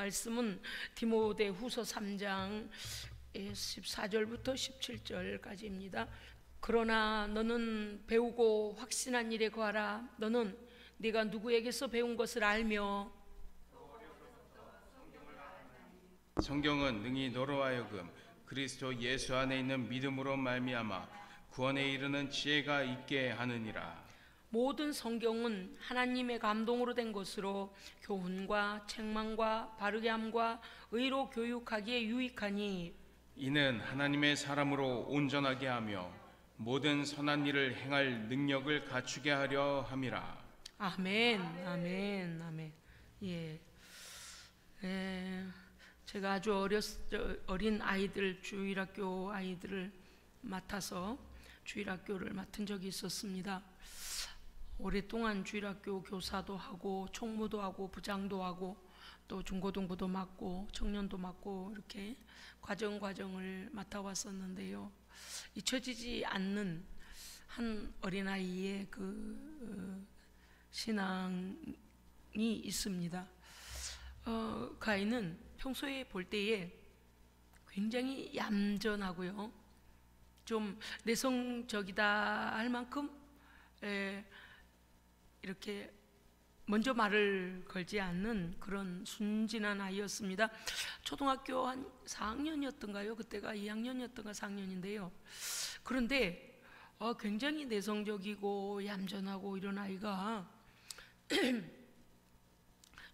말씀은 디모데후서 3장 14절부터 17절까지입니다. 그러나 너는 배우고 확신한 일에 거하라. 너는 네가 누구에게서 배운 것을 알며 성경은 능히 너로 하여금 그리스도 예수 안에 있는 믿음으로 말미암아 구원에 이르는 지혜가 있게 하느니라. 모든 성경은 하나님의 감동으로 된 것으로 교훈과 책망과 바르게 함과 의로 교육하기에 유익하니 이는 하나님의 사람으로 온전하게 하며 모든 선한 일을 행할 능력을 갖추게 하려 함이라. 아멘, 아멘, 아멘. 예, 제가 아주 어린 아이들, 주일학교 아이들을 맡아서 주일학교를 맡은 적이 있었습니다. 오랫동안 주일학교 교사도 하고 총무도 하고 부장도 하고 또 중고등부도 맡고 청년도 맡고 이렇게 과정을 맡아왔었는데요. 잊혀지지 않는 한 어린아이의 그 신앙이 있습니다. 그 아이는 평소에 볼 때에 굉장히 얌전하고요, 좀 내성적이다 할 만큼 이렇게 먼저 말을 걸지 않는 그런 순진한 아이였습니다. 초등학교 한 4학년이었던가요? 그때가 2학년이었던가 4학년인데요. 그런데 굉장히 내성적이고 얌전하고 이런 아이가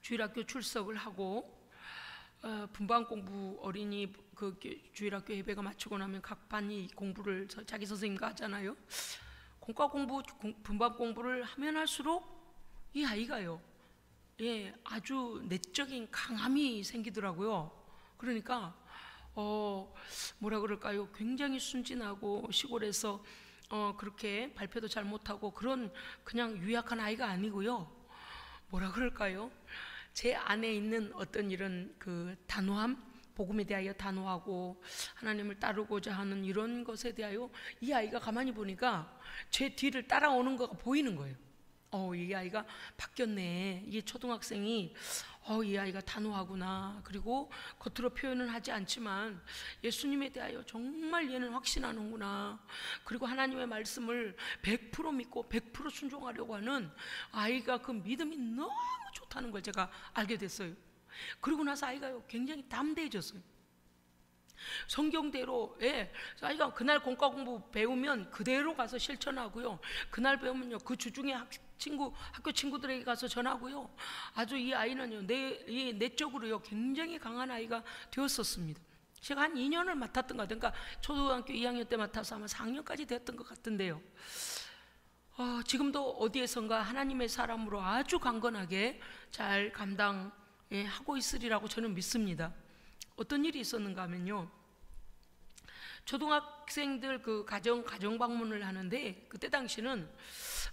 주일학교 출석을 하고 분반 공부, 어린이 그 주일학교 예배가 마치고 나면 각 반이 공부를 자기 선생님과 하잖아요. 공과 공부, 분반 공부를 하면 할수록 이 아이가요, 아주 내적인 강함이 생기더라고요. 그러니까 뭐라 그럴까요? 굉장히 순진하고 시골에서 그렇게 발표도 잘 못하고 그런 그냥 유약한 아이가 아니고요. 뭐라 그럴까요? 제 안에 있는 어떤 이런 그 단호함, 복음에 대하여 단호하고 하나님을 따르고자 하는 이런 것에 대하여 이 아이가 가만히 보니까 제 뒤를 따라오는 거가 보이는 거예요. 이 아이가 바뀌었네. 이 초등학생이 이 아이가 단호하구나. 그리고 겉으로 표현은 하지 않지만 예수님에 대하여 정말 얘는 확신하는구나. 그리고 하나님의 말씀을 100% 믿고 100% 순종하려고 하는 아이가, 그 믿음이 너무 좋다는 걸 제가 알게 됐어요. 그리고 나서 아이가 굉장히 담대해졌어요. 성경대로, 아이가 그날 공과 공부 배우면 그대로 가서 실천하고요. 그날 배우면요, 그 주중에 학교 친구들에게 가서 전하고요. 아주 이 아이는요, 내적으로요, 굉장히 강한 아이가 되었었습니다. 제가 한 2년을 맡았던 것 같아요. 그러니까 초등학교 2학년 때 맡아서 아마 4학년까지 됐던 것 같은데요. 지금도 어디에선가 하나님의 사람으로 아주 강건하게 잘 감당하고 있으리라고 저는 믿습니다. 어떤 일이 있었는가 하면요, 초등학생들 그 가정 방문을 하는데, 그때 당시는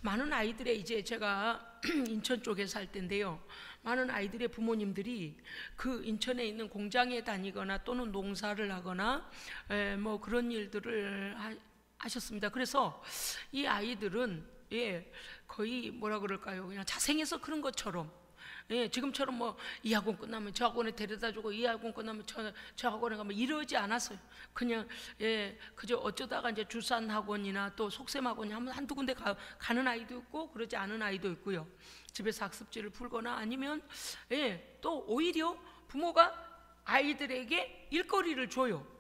많은 아이들의, 이제 제가 인천 쪽에 살 때인데요, 많은 아이들의 부모님들이 그 인천에 있는 공장에 다니거나 또는 농사를 하거나 뭐 그런 일들을 하셨습니다. 그래서 이 아이들은 거의 뭐라 그럴까요, 그냥 자생해서 그런 것처럼, 지금처럼 뭐 이 학원 끝나면 저 학원에 데려다주고 이 학원 끝나면 저 학원에 가면 이러지 않았어요. 그냥 그저 어쩌다가 이제 주산 학원이나 또 속셈 학원이 한두 군데 가는 아이도 있고 그러지 않은 아이도 있고요. 집에서 학습지를 풀거나 아니면 또 오히려 부모가 아이들에게 일거리를 줘요.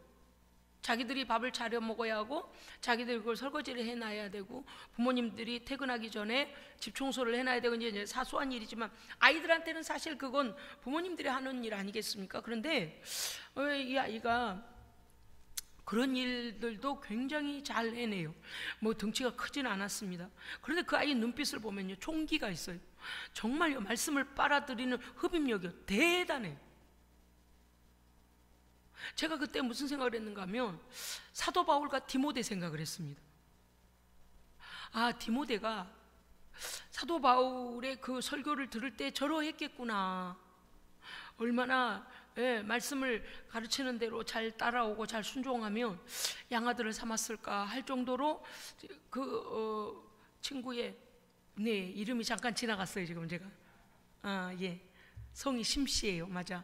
자기들이 밥을 차려 먹어야 하고 자기들이 그걸 설거지를 해놔야 되고 부모님들이 퇴근하기 전에 집 청소를 해놔야 되고, 이제 사소한 일이지만 아이들한테는 사실 그건 부모님들이 하는 일 아니겠습니까? 그런데 이 아이가 그런 일들도 굉장히 잘 해내요. 뭐 덩치가 크지는 않았습니다. 그런데 그 아이 눈빛을 보면요, 총기가 있어요. 정말요, 말씀을 빨아들이는 흡입력이 대단해요. 제가 그때 무슨 생각을 했는가 하면 사도 바울과 디모데 생각을 했습니다. 디모데가 사도 바울의 그 설교를 들을 때 저러했겠구나. 얼마나 말씀을 가르치는 대로 잘 따라오고 잘 순종하면 양아들을 삼았을까 할 정도로 그 친구의 이름이 잠깐 지나갔어요. 지금 제가 성이 심씨예요. 맞아.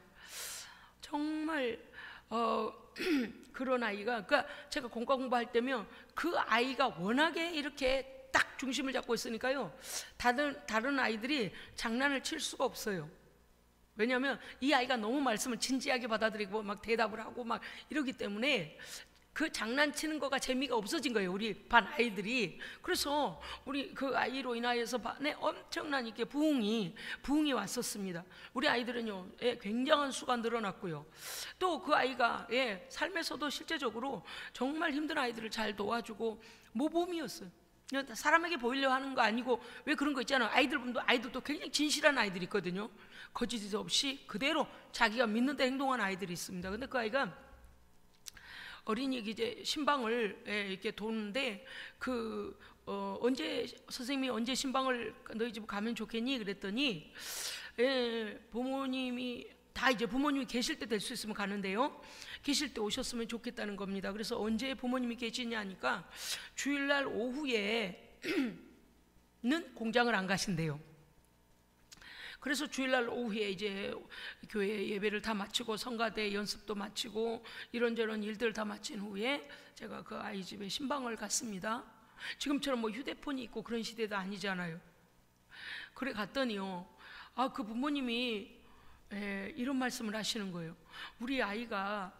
정말 그런 아이가, 그러니까 제가 공과 공부할 때면 그 아이가 워낙에 이렇게 딱 중심을 잡고 있으니까요, 다른 아이들이 장난을 칠 수가 없어요. 왜냐하면 이 아이가 너무 말씀을 진지하게 받아들이고 막 대답을 하고 막 이러기 때문에 그 장난치는 거가 재미가 없어진 거예요, 우리 반 아이들이. 그래서 우리 그 아이로 인하여서 반에 엄청난 이렇게 부흥이 왔었습니다. 우리 아이들은요, 굉장한 수가 늘어났고요. 또 그 아이가 삶에서도 실제적으로 정말 힘든 아이들을 잘 도와주고 모범이었어요. 사람에게 보이려 하는 거 아니고, 왜 그런 거 있잖아요. 아이들도 굉장히 진실한 아이들이 있거든요. 거짓 없이 그대로 자기가 믿는 데 행동하는 아이들이 있습니다. 근데 그 아이가 어린이 이제 신방을 이렇게 도는데 선생님이 언제 신방을 너희 집 가면 좋겠니? 그랬더니 부모님이 다 이제 부모님이 계실 때 될 수 있으면 가는데요, 계실 때 오셨으면 좋겠다는 겁니다. 그래서 언제 부모님이 계시냐 하니까 주일날 오후에는 공장을 안 가신대요. 그래서 주일날 오후에 이제 교회 예배를 다 마치고 성가대 연습도 마치고 이런저런 일들 다 마친 후에 제가 그 아이 집에 신방을 갔습니다. 지금처럼 뭐 휴대폰이 있고 그런 시대도 아니잖아요. 그래 갔더니요, 그 부모님이 이런 말씀을 하시는 거예요. 우리 아이가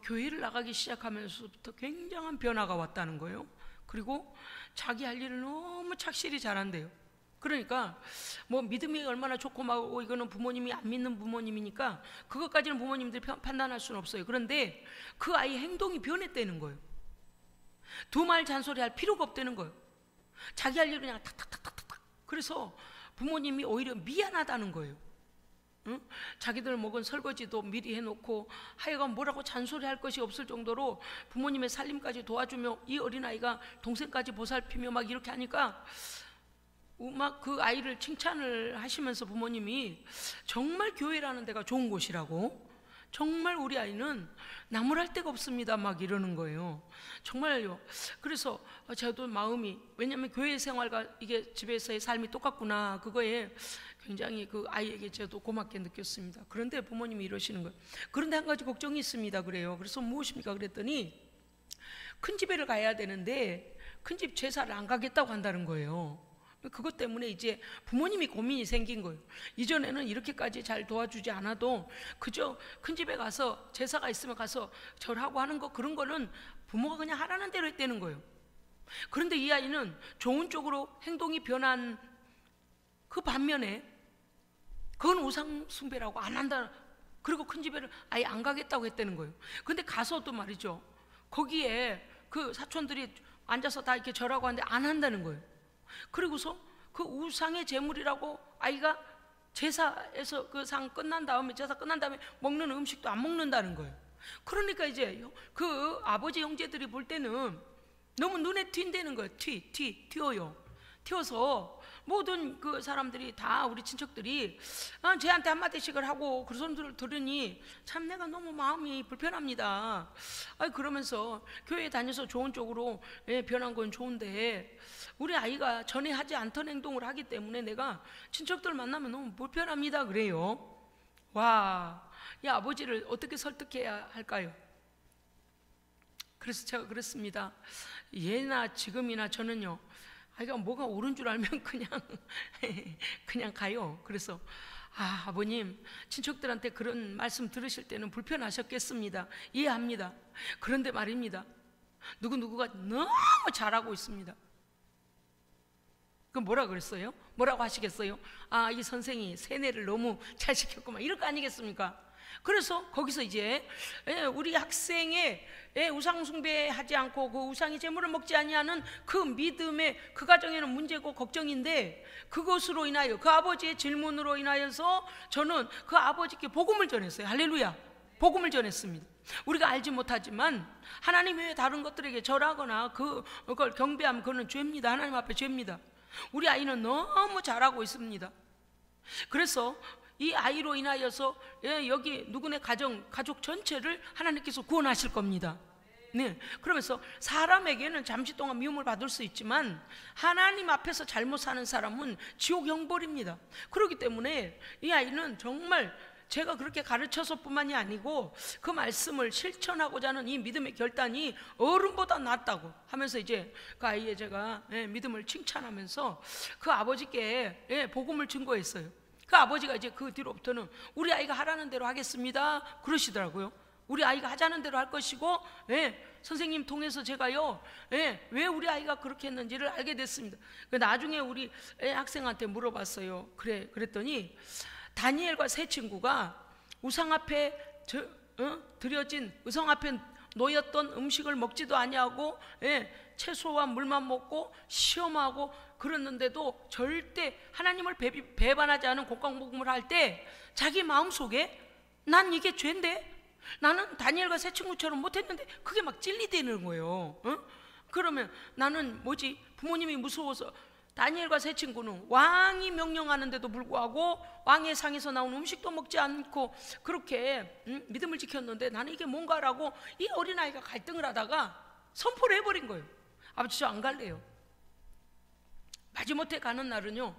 교회를 나가기 시작하면서부터 굉장한 변화가 왔다는 거예요. 그리고 자기 할 일을 너무 착실히 잘한대요. 그러니까 뭐 믿음이 얼마나 좋고 막 이거는 부모님이 안 믿는 부모님이니까 그것까지는 부모님들이 판단할 수는 없어요. 그런데 그 아이 행동이 변했다는 거예요. 두 말 잔소리할 필요가 없다는 거예요. 자기 할 일을 그냥 탁탁탁탁탁. 그래서 부모님이 오히려 미안하다는 거예요. 응? 자기들 먹은 설거지도 미리 해놓고 하여간 뭐라고 잔소리할 것이 없을 정도로 부모님의 살림까지 도와주며 이 어린아이가 동생까지 보살피며 막 이렇게 하니까 막 그 아이를 칭찬을 하시면서 부모님이 정말 교회라는 데가 좋은 곳이라고, 정말 우리 아이는 나무랄 데가 없습니다 막 이러는 거예요. 정말요. 그래서 저도 마음이, 왜냐하면 교회 생활과 이게 집에서의 삶이 똑같구나, 그거에 굉장히 그 아이에게 저도 고맙게 느꼈습니다. 그런데 부모님이 이러시는 거예요. 그런데 한 가지 걱정이 있습니다. 그래요. 그래서 무엇입니까? 그랬더니 큰 집에를 가야 되는데 큰 집 제사를 안 가겠다고 한다는 거예요. 그것 때문에 이제 부모님이 고민이 생긴 거예요. 이전에는 이렇게까지 잘 도와주지 않아도 그저 큰 집에 가서 제사가 있으면 가서 절하고 하는 거, 그런 거는 부모가 그냥 하라는 대로 했다는 거예요. 그런데 이 아이는 좋은 쪽으로 행동이 변한 그 반면에 그건 우상 숭배라고 안 한다, 그리고 큰 집에를 아예 안 가겠다고 했다는 거예요. 근데 가서도 말이죠, 거기에 그 사촌들이 앉아서 다 이렇게 절하고 하는데 안 한다는 거예요. 그리고서 그 우상의 제물이라고 아이가 제사에서 그 상 끝난 다음에, 제사 끝난 다음에 먹는 음식도 안 먹는다는 거예요. 그러니까 이제 그 아버지 형제들이 볼 때는 너무 눈에 튄다는 거예요. 튀어요. 튀어서 모든 그 사람들이 다, 우리 친척들이 쟤한테 한마디씩을 하고 그 소리를 들으니 참 내가 너무 마음이 불편합니다. 그러면서 교회에 다녀서 좋은 쪽으로 변한 건 좋은데 우리 아이가 전에 하지 않던 행동을 하기 때문에 내가 친척들 만나면 너무 불편합니다. 그래요. 와, 이 아버지를 어떻게 설득해야 할까요? 그래서 제가 그랬습니다. 예나 지금이나 저는요, 아이가 뭐가 옳은 줄 알면 그냥 가요. 그래서 아버님, 친척들한테 그런 말씀 들으실 때는 불편하셨겠습니다. 이해합니다. 그런데 말입니다, 누구누구가 너무 잘하고 있습니다. 그럼 뭐라 그랬어요? 뭐라고 하시겠어요? 이 선생이 세뇌를 너무 잘 시켰구만, 이럴 거 아니겠습니까? 그래서 거기서 이제 우리 학생의 우상 숭배하지 않고 그 우상의 제물을 먹지 아니하는 그 믿음의 그 가정에는 문제고 걱정인데, 그것으로 인하여, 그 아버지의 질문으로 인하여서 저는 그 아버지께 복음을 전했어요. 할렐루야. 복음을 전했습니다. 우리가 알지 못하지만 하나님 외에 다른 것들에게 절하거나 그걸 경배하면 그거는 죄입니다. 하나님 앞에 죄입니다. 우리 아이는 너무 잘하고 있습니다. 그래서 이 아이로 인하여서 여기 누구네 가족 전체를 하나님께서 구원하실 겁니다. 네, 그러면서 사람에게는 잠시 동안 미움을 받을 수 있지만 하나님 앞에서 잘못 사는 사람은 지옥 형벌입니다. 그렇기 때문에 이 아이는 정말 제가 그렇게 가르쳐서뿐만이 아니고 그 말씀을 실천하고자 하는 이 믿음의 결단이 어른보다 낫다고 하면서 이제 그 아이의 제가 믿음을 칭찬하면서 그 아버지께 복음을 증거했어요. 그 아버지가 이제 그 뒤로부터는 우리 아이가 하라는 대로 하겠습니다 그러시더라고요. 우리 아이가 하자는 대로 할 것이고, 선생님 통해서 제가요, 왜 우리 아이가 그렇게 했는지를 알게 됐습니다. 나중에 우리 학생한테 물어봤어요. 그랬더니 다니엘과 세 친구가 우상 앞에 드려진 우상 앞에 놓였던 음식을 먹지도 아니하고, 채소와 물만 먹고 시험하고 그랬는데도 절대 하나님을 배반하지 않은 곡강복음을 할 때 자기 마음속에 난 이게 죄인데, 나는 다니엘과 세 친구처럼 못했는데 그게 막 찔리대는 거예요. 그러면 나는 뭐지? 부모님이 무서워서. 다니엘과 세 친구는 왕이 명령하는데도 불구하고 왕의 상에서 나온 음식도 먹지 않고 그렇게 믿음을 지켰는데 나는 이게 뭔가라고 이 어린아이가 갈등을 하다가 선포를 해버린 거예요. 아버지, 저 안 갈래요. 마지못해 가는 날은요,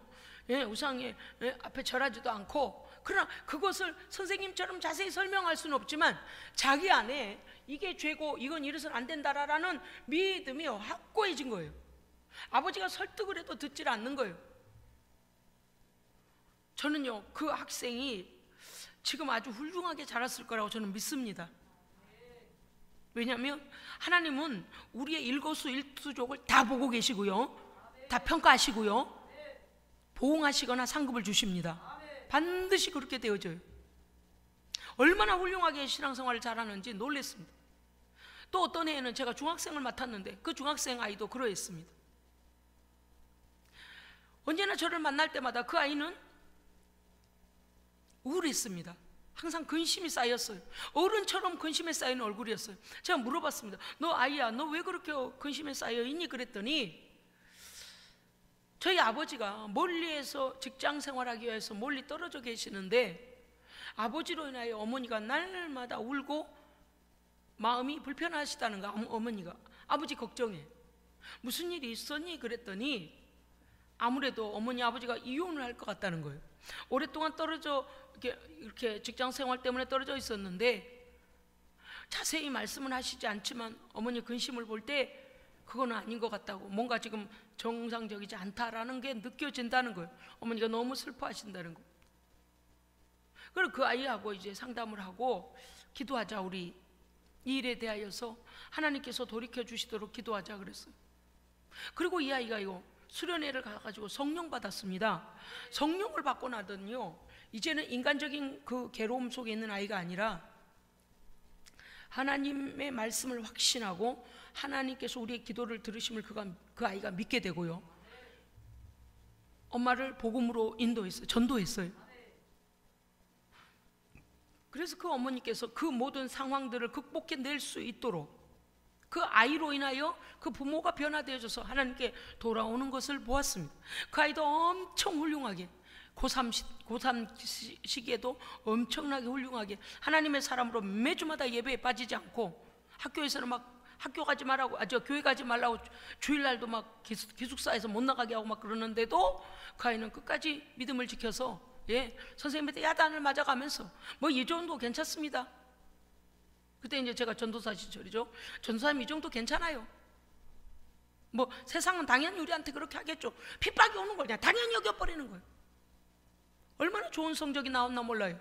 우상에 앞에 절하지도 않고, 그러나 그것을 선생님처럼 자세히 설명할 수는 없지만 자기 안에 이게 죄고 이건 이래서는 안 된다라는 믿음이 확고해진 거예요. 아버지가 설득을 해도 듣질 않는 거예요. 저는요, 그 학생이 지금 아주 훌륭하게 자랐을 거라고 저는 믿습니다. 왜냐하면 하나님은 우리의 일거수일투족을 다 보고 계시고요, 다 평가하시고요, 보응하시거나 상급을 주십니다. 반드시 그렇게 되어져요. 얼마나 훌륭하게 신앙생활을 잘하는지 놀랐습니다. 또 어떤 해에는 제가 중학생을 맡았는데 그 중학생 아이도 그러했습니다. 언제나 저를 만날 때마다 그 아이는 우울했습니다. 항상 근심이 쌓였어요. 어른처럼 근심에 쌓인 얼굴이었어요. 제가 물어봤습니다. 너 아이야, 너 왜 그렇게 근심에 쌓여있니? 그랬더니 저희 아버지가 멀리에서 직장 생활하기 위해서 멀리 떨어져 계시는데 아버지로 인하여 어머니가 날마다 울고 마음이 불편하시다는 거. 어머니가 아버지 걱정해. 무슨 일이 있었니? 그랬더니 아무래도 어머니 아버지가 이혼을 할 것 같다는 거예요. 오랫동안 떨어져 이렇게 직장 생활 때문에 떨어져 있었는데 자세히 말씀은 하시지 않지만 어머니 근심을 볼 때 그거는 아닌 것 같다고, 뭔가 지금 정상적이지 않다라는 게 느껴진다는 거예요. 어머니가 너무 슬퍼하신다는 거. 그래서 그 아이하고 이제 상담을 하고 기도하자, 우리 이 일에 대하여서 하나님께서 돌이켜 주시도록 기도하자 그랬어요. 그리고 이 아이가 수련회를 가가지고 성령 받았습니다. 성령을 받고 나더니요, 이제는 인간적인 그 괴로움 속에 있는 아이가 아니라 하나님의 말씀을 확신하고 하나님께서 우리의 기도를 들으심을 그 아이가 믿게 되고요, 엄마를 복음으로 인도했어요. 전도했어요. 그래서 그 어머니께서 그 모든 상황들을 극복해낼 수 있도록 그 아이로 인하여 그 부모가 변화되어져서 하나님께 돌아오는 것을 보았습니다. 그 아이도 엄청 훌륭하게 고3 시기에도 엄청나게 훌륭하게 하나님의 사람으로 매주마다 예배에 빠지지 않고, 학교에서는 막 학교 가지 말라고, 교회 가지 말라고 주일날도 막 기숙사에서 못 나가게 하고 막 그러는데도 그 아이는 끝까지 믿음을 지켜서 선생님한테 야단을 맞아가면서 뭐 이 정도 괜찮습니다. 그때 이제 제가 전도사 시절이죠. 전도사님 이 정도 괜찮아요. 뭐 세상은 당연히 우리한테 그렇게 하겠죠. 핍박이 오는 걸 그냥 당연히 여겨버리는 거예요. 얼마나 좋은 성적이 나왔나 몰라요.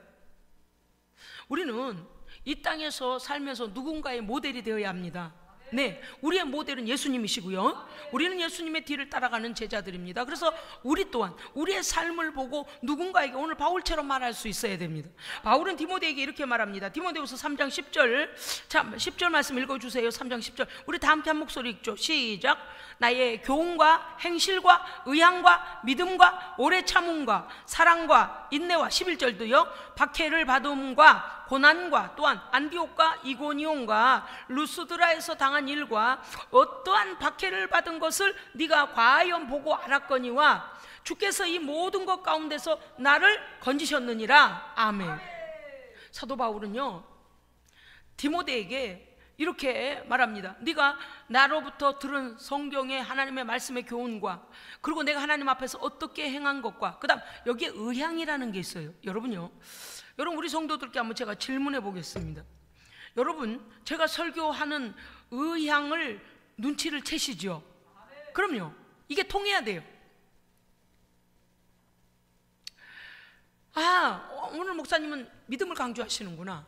우리는 이 땅에서 살면서 누군가의 모델이 되어야 합니다. 네, 우리의 모델은 예수님이시고요, 우리는 예수님의 뒤를 따라가는 제자들입니다. 그래서 우리 또한 우리의 삶을 보고 누군가에게 오늘 바울처럼 말할 수 있어야 됩니다. 바울은 디모데에게 이렇게 말합니다. 디모데후서 3장 10절, 자, 10절 말씀 읽어주세요. 3장 10절 우리 다 함께 한 목소리 읽죠. 시작. 나의 교훈과 행실과 의향과 믿음과 오래 참음과 사랑과 인내와 11절도요, 박해를 받음과 고난과 또한 안디옥과 이고니온과 루스드라에서 당한 일과 어떠한 박해를 받은 것을 네가 과연 보고 알았거니와 주께서 이 모든 것 가운데서 나를 건지셨느니라. 아멘. 사도 바울은요, 디모데에게 이렇게 말합니다. 네가 나로부터 들은 성경의 하나님의 말씀의 교훈과 그리고 내가 하나님 앞에서 어떻게 행한 것과 그 다음 여기에 의향이라는 게 있어요. 여러분요, 여러분, 우리 성도들께 한번 제가 질문해 보겠습니다. 여러분, 제가 설교하는 의향을 눈치를 채시죠? 그럼요. 이게 통해야 돼요. 오늘 목사님은 믿음을 강조하시는구나.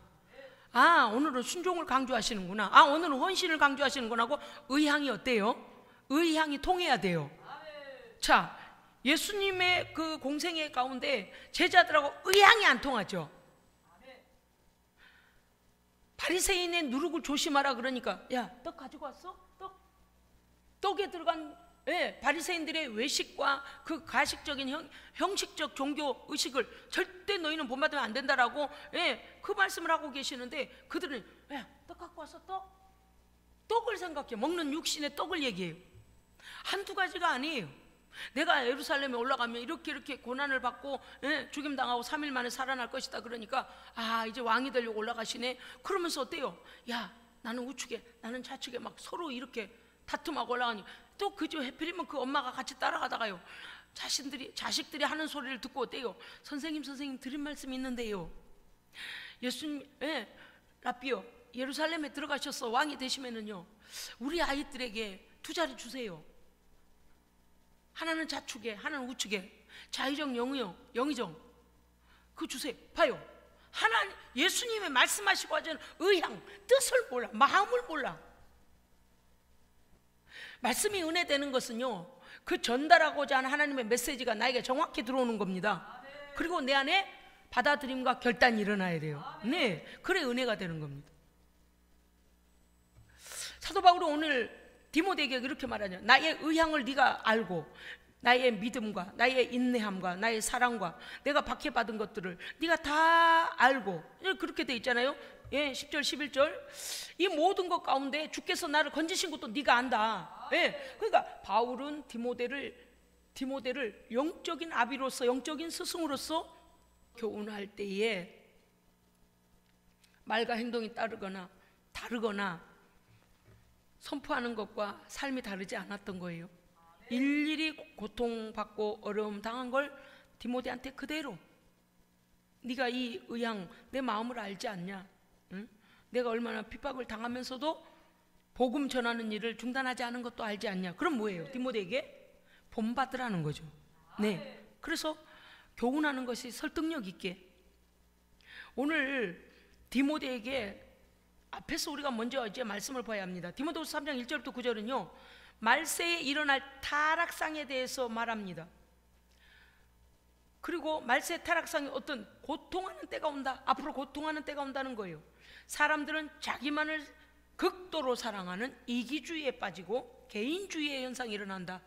오늘은 순종을 강조하시는구나. 오늘은 헌신을 강조하시는구나 하고 의향이 어때요? 의향이 통해야 돼요. 자, 예수님의 그 공생애 가운데 제자들하고 의향이 안 통하죠. 바리새인의 누룩을 조심하라 그러니까, 야, 떡 가지고 왔어? 떡에 들어간 바리새인들의 외식과 그 가식적인 형식적 종교 의식을 절대 너희는 본받으면 안 된다라고 그 말씀을 하고 계시는데, 그들은 야, 떡 갖고 왔어? 떡을 생각해. 먹는 육신의 떡을 얘기해요. 한두 가지가 아니에요. 내가 예루살렘에 올라가면 이렇게 고난을 받고 죽임당하고 3일 만에 살아날 것이다. 그러니까 이제 왕이 되려고 올라가시네. 그러면서 어때요? 야, 나는 우측에 나는 좌측에 막 서로 이렇게 다툼하고 올라가니, 또 그저 해필이면 그 엄마가 같이 따라가다가요, 자식들이 하는 소리를 듣고 어때요? 선생님 드린 말씀이 있는데요, 예수님 라삐요, 예루살렘에 들어가셔서 왕이 되시면은요, 우리 아이들에게 2자리 주세요. 하나는 좌측에 하나는 우측에, 자의정 영의정 그거 주세요. 봐요, 하나님 예수님의 말씀하시고 하자는 의향, 뜻을 몰라, 마음을 몰라. 말씀이 은혜되는 것은요, 그 전달하고자 하는 하나님의 메시지가 나에게 정확히 들어오는 겁니다. 그리고 내 안에 받아들임과 결단이 일어나야 돼요. 네, 그래 은혜가 되는 겁니다. 사도 바울은 오늘 디모데에게 이렇게 말하죠. 나의 의향을 네가 알고, 나의 믿음과 나의 인내함과 나의 사랑과 내가 박해받은 것들을 네가 다 알고, 그렇게 돼 있잖아요. 10절 11절, 이 모든 것 가운데 주께서 나를 건지신 것도 네가 안다. 그러니까 바울은 디모데를 영적인 아비로서, 영적인 스승으로서 교훈할 때에 말과 행동이 다르거나 선포하는 것과 삶이 다르지 않았던 거예요. 일일이 고통받고 어려움 당한 걸 디모데한테 그대로, 네가 이 의향, 내 마음을 알지 않냐? 응? 내가 얼마나 핍박을 당하면서도 복음 전하는 일을 중단하지 않은 것도 알지 않냐? 그럼 뭐예요? 디모데에게 본받으라는 거죠. 네. 그래서 교훈하는 것이 설득력 있게. 오늘 디모데에게 앞에서 우리가 먼저 이제 말씀을 봐야 합니다. 디모데후서 3장 1절부터 9절은요, 말세에 일어날 타락상에 대해서 말합니다. 그리고 말세 타락상에 어떤 고통하는 때가 온다, 앞으로 고통하는 때가 온다는 거예요. 사람들은 자기만을 극도로 사랑하는 이기주의에 빠지고 개인주의의 현상이 일어난다.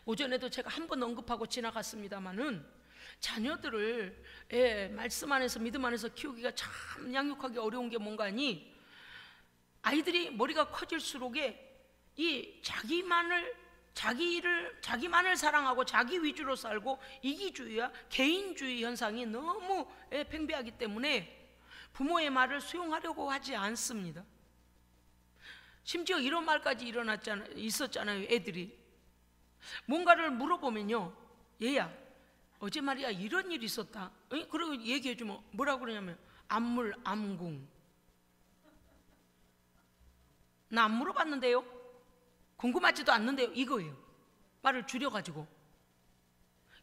오전에도 제가 한번 언급하고 지나갔습니다마는, 자녀들을 말씀 안에서, 믿음 안에서 키우기가 참 양육하기 어려운 게 뭔가니, 아이들이 머리가 커질수록에 이 자기만을 사랑하고 자기 위주로 살고 이기주의와 개인주의 현상이 너무 팽배하기 때문에 부모의 말을 수용하려고 하지 않습니다. 심지어 이런 말까지 있었잖아요. 애들이 뭔가를 물어보면요, 얘야 어제 말이야 이런 일이 있었다. 그리고 얘기해주면 뭐라고 그러냐면 암물 암궁. 나 안 물어봤는데요, 궁금하지도 않는데요, 이거예요. 말을 줄여가지고.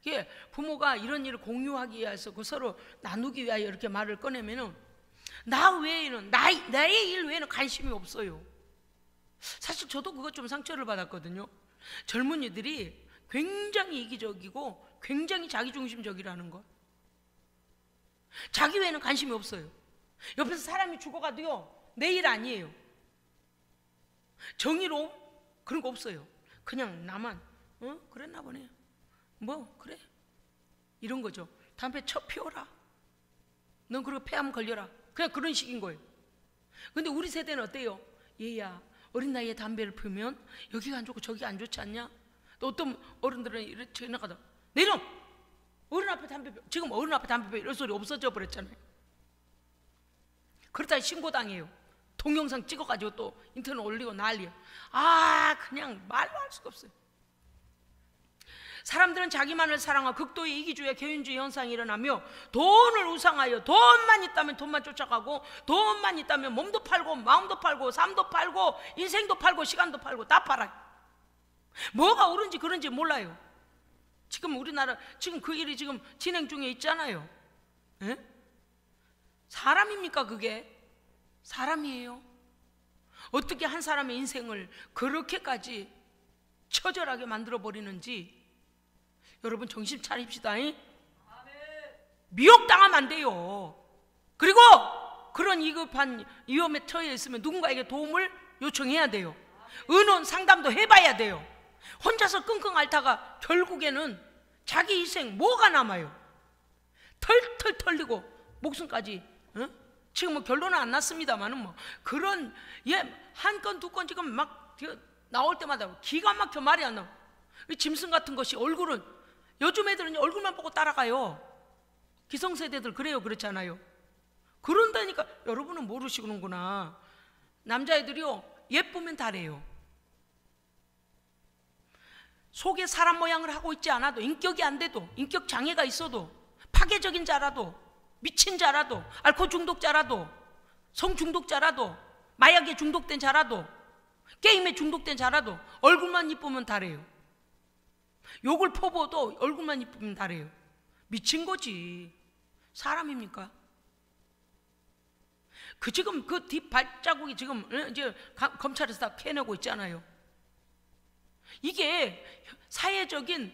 이게 부모가 이런 일을 공유하기 위해서, 그 서로 나누기 위하여 이렇게 말을 꺼내면은 나 외에는, 나의 일 외에는 관심이 없어요. 사실 저도 그것 좀 상처를 받았거든요. 젊은이들이 굉장히 이기적이고 굉장히 자기중심적이라는 것. 자기 외에는 관심이 없어요. 옆에서 사람이 죽어가도요, 내 일 아니에요. 정의로움? 그런 거 없어요. 그냥 나만 그랬나 보네, 뭐 그래, 이런 거죠. 담배 피워라, 넌 그리고 폐암 걸려라, 그냥 그런 식인 거예요. 근데 우리 세대는 어때요? 얘야 어린 나이에 담배를 피우면 여기가 안 좋고 저기가 안 좋지 않냐? 또 어떤 어른들은 이렇게 지나가다 내놈 어른 앞에 담배 피워, 지금 어른 앞에 담배 피워, 이런 소리 없어져 버렸잖아요. 그러다 신고당해요. 동영상 찍어가지고 또 인터넷 올리고 난리야. 그냥 말로 할 수가 없어요. 사람들은 자기만을 사랑하고 극도의 이기주의와 개인주의 현상이 일어나며 돈을 우상하여 돈만 있다면 돈만 쫓아가고 돈만 있다면 몸도 팔고 마음도 팔고 삶도 팔고 인생도 팔고 시간도 팔고 다 팔아요. 뭐가 옳은지 그런지 몰라요. 지금 우리나라 지금 그 일이 지금 진행 중에 있잖아요. 에? 사람입니까 그게? 사람이에요. 어떻게 한 사람의 인생을 그렇게까지 처절하게 만들어버리는지 여러분 정신 차립시다. 미혹당하면 안 돼요. 그리고 그런 위급한 위험에 처해 있으면 누군가에게 도움을 요청해야 돼요. 의논 상담도 해봐야 돼요. 혼자서 끙끙 앓다가 결국에는 자기 인생 뭐가 남아요? 털털 털리고 목숨까지. 지금 뭐 결론은 안 났습니다만은 뭐 그런 한 건 두 건 지금 막 나올 때마다 기가 막혀 말이 안 나와. 짐승 같은 것이 얼굴은 요즘 애들은 얼굴만 보고 따라가요. 기성세대들 그래요. 그렇잖아요. 그런다니까. 여러분은 모르시는구나. 남자애들이요 예쁘면 다래요. 속에 사람 모양을 하고 있지 않아도, 인격이 안 돼도, 인격 장애가 있어도, 파괴적인 자라도, 미친 자라도, 알코올 중독자라도, 성 중독자라도, 마약에 중독된 자라도, 게임에 중독된 자라도 얼굴만 이쁘면 다래요. 욕을 퍼부어도 얼굴만 이쁘면 다래요. 미친 거지. 사람입니까? 지금 그 뒷발자국이 지금 이제 검찰에서 다 캐내고 있잖아요. 이게 사회적인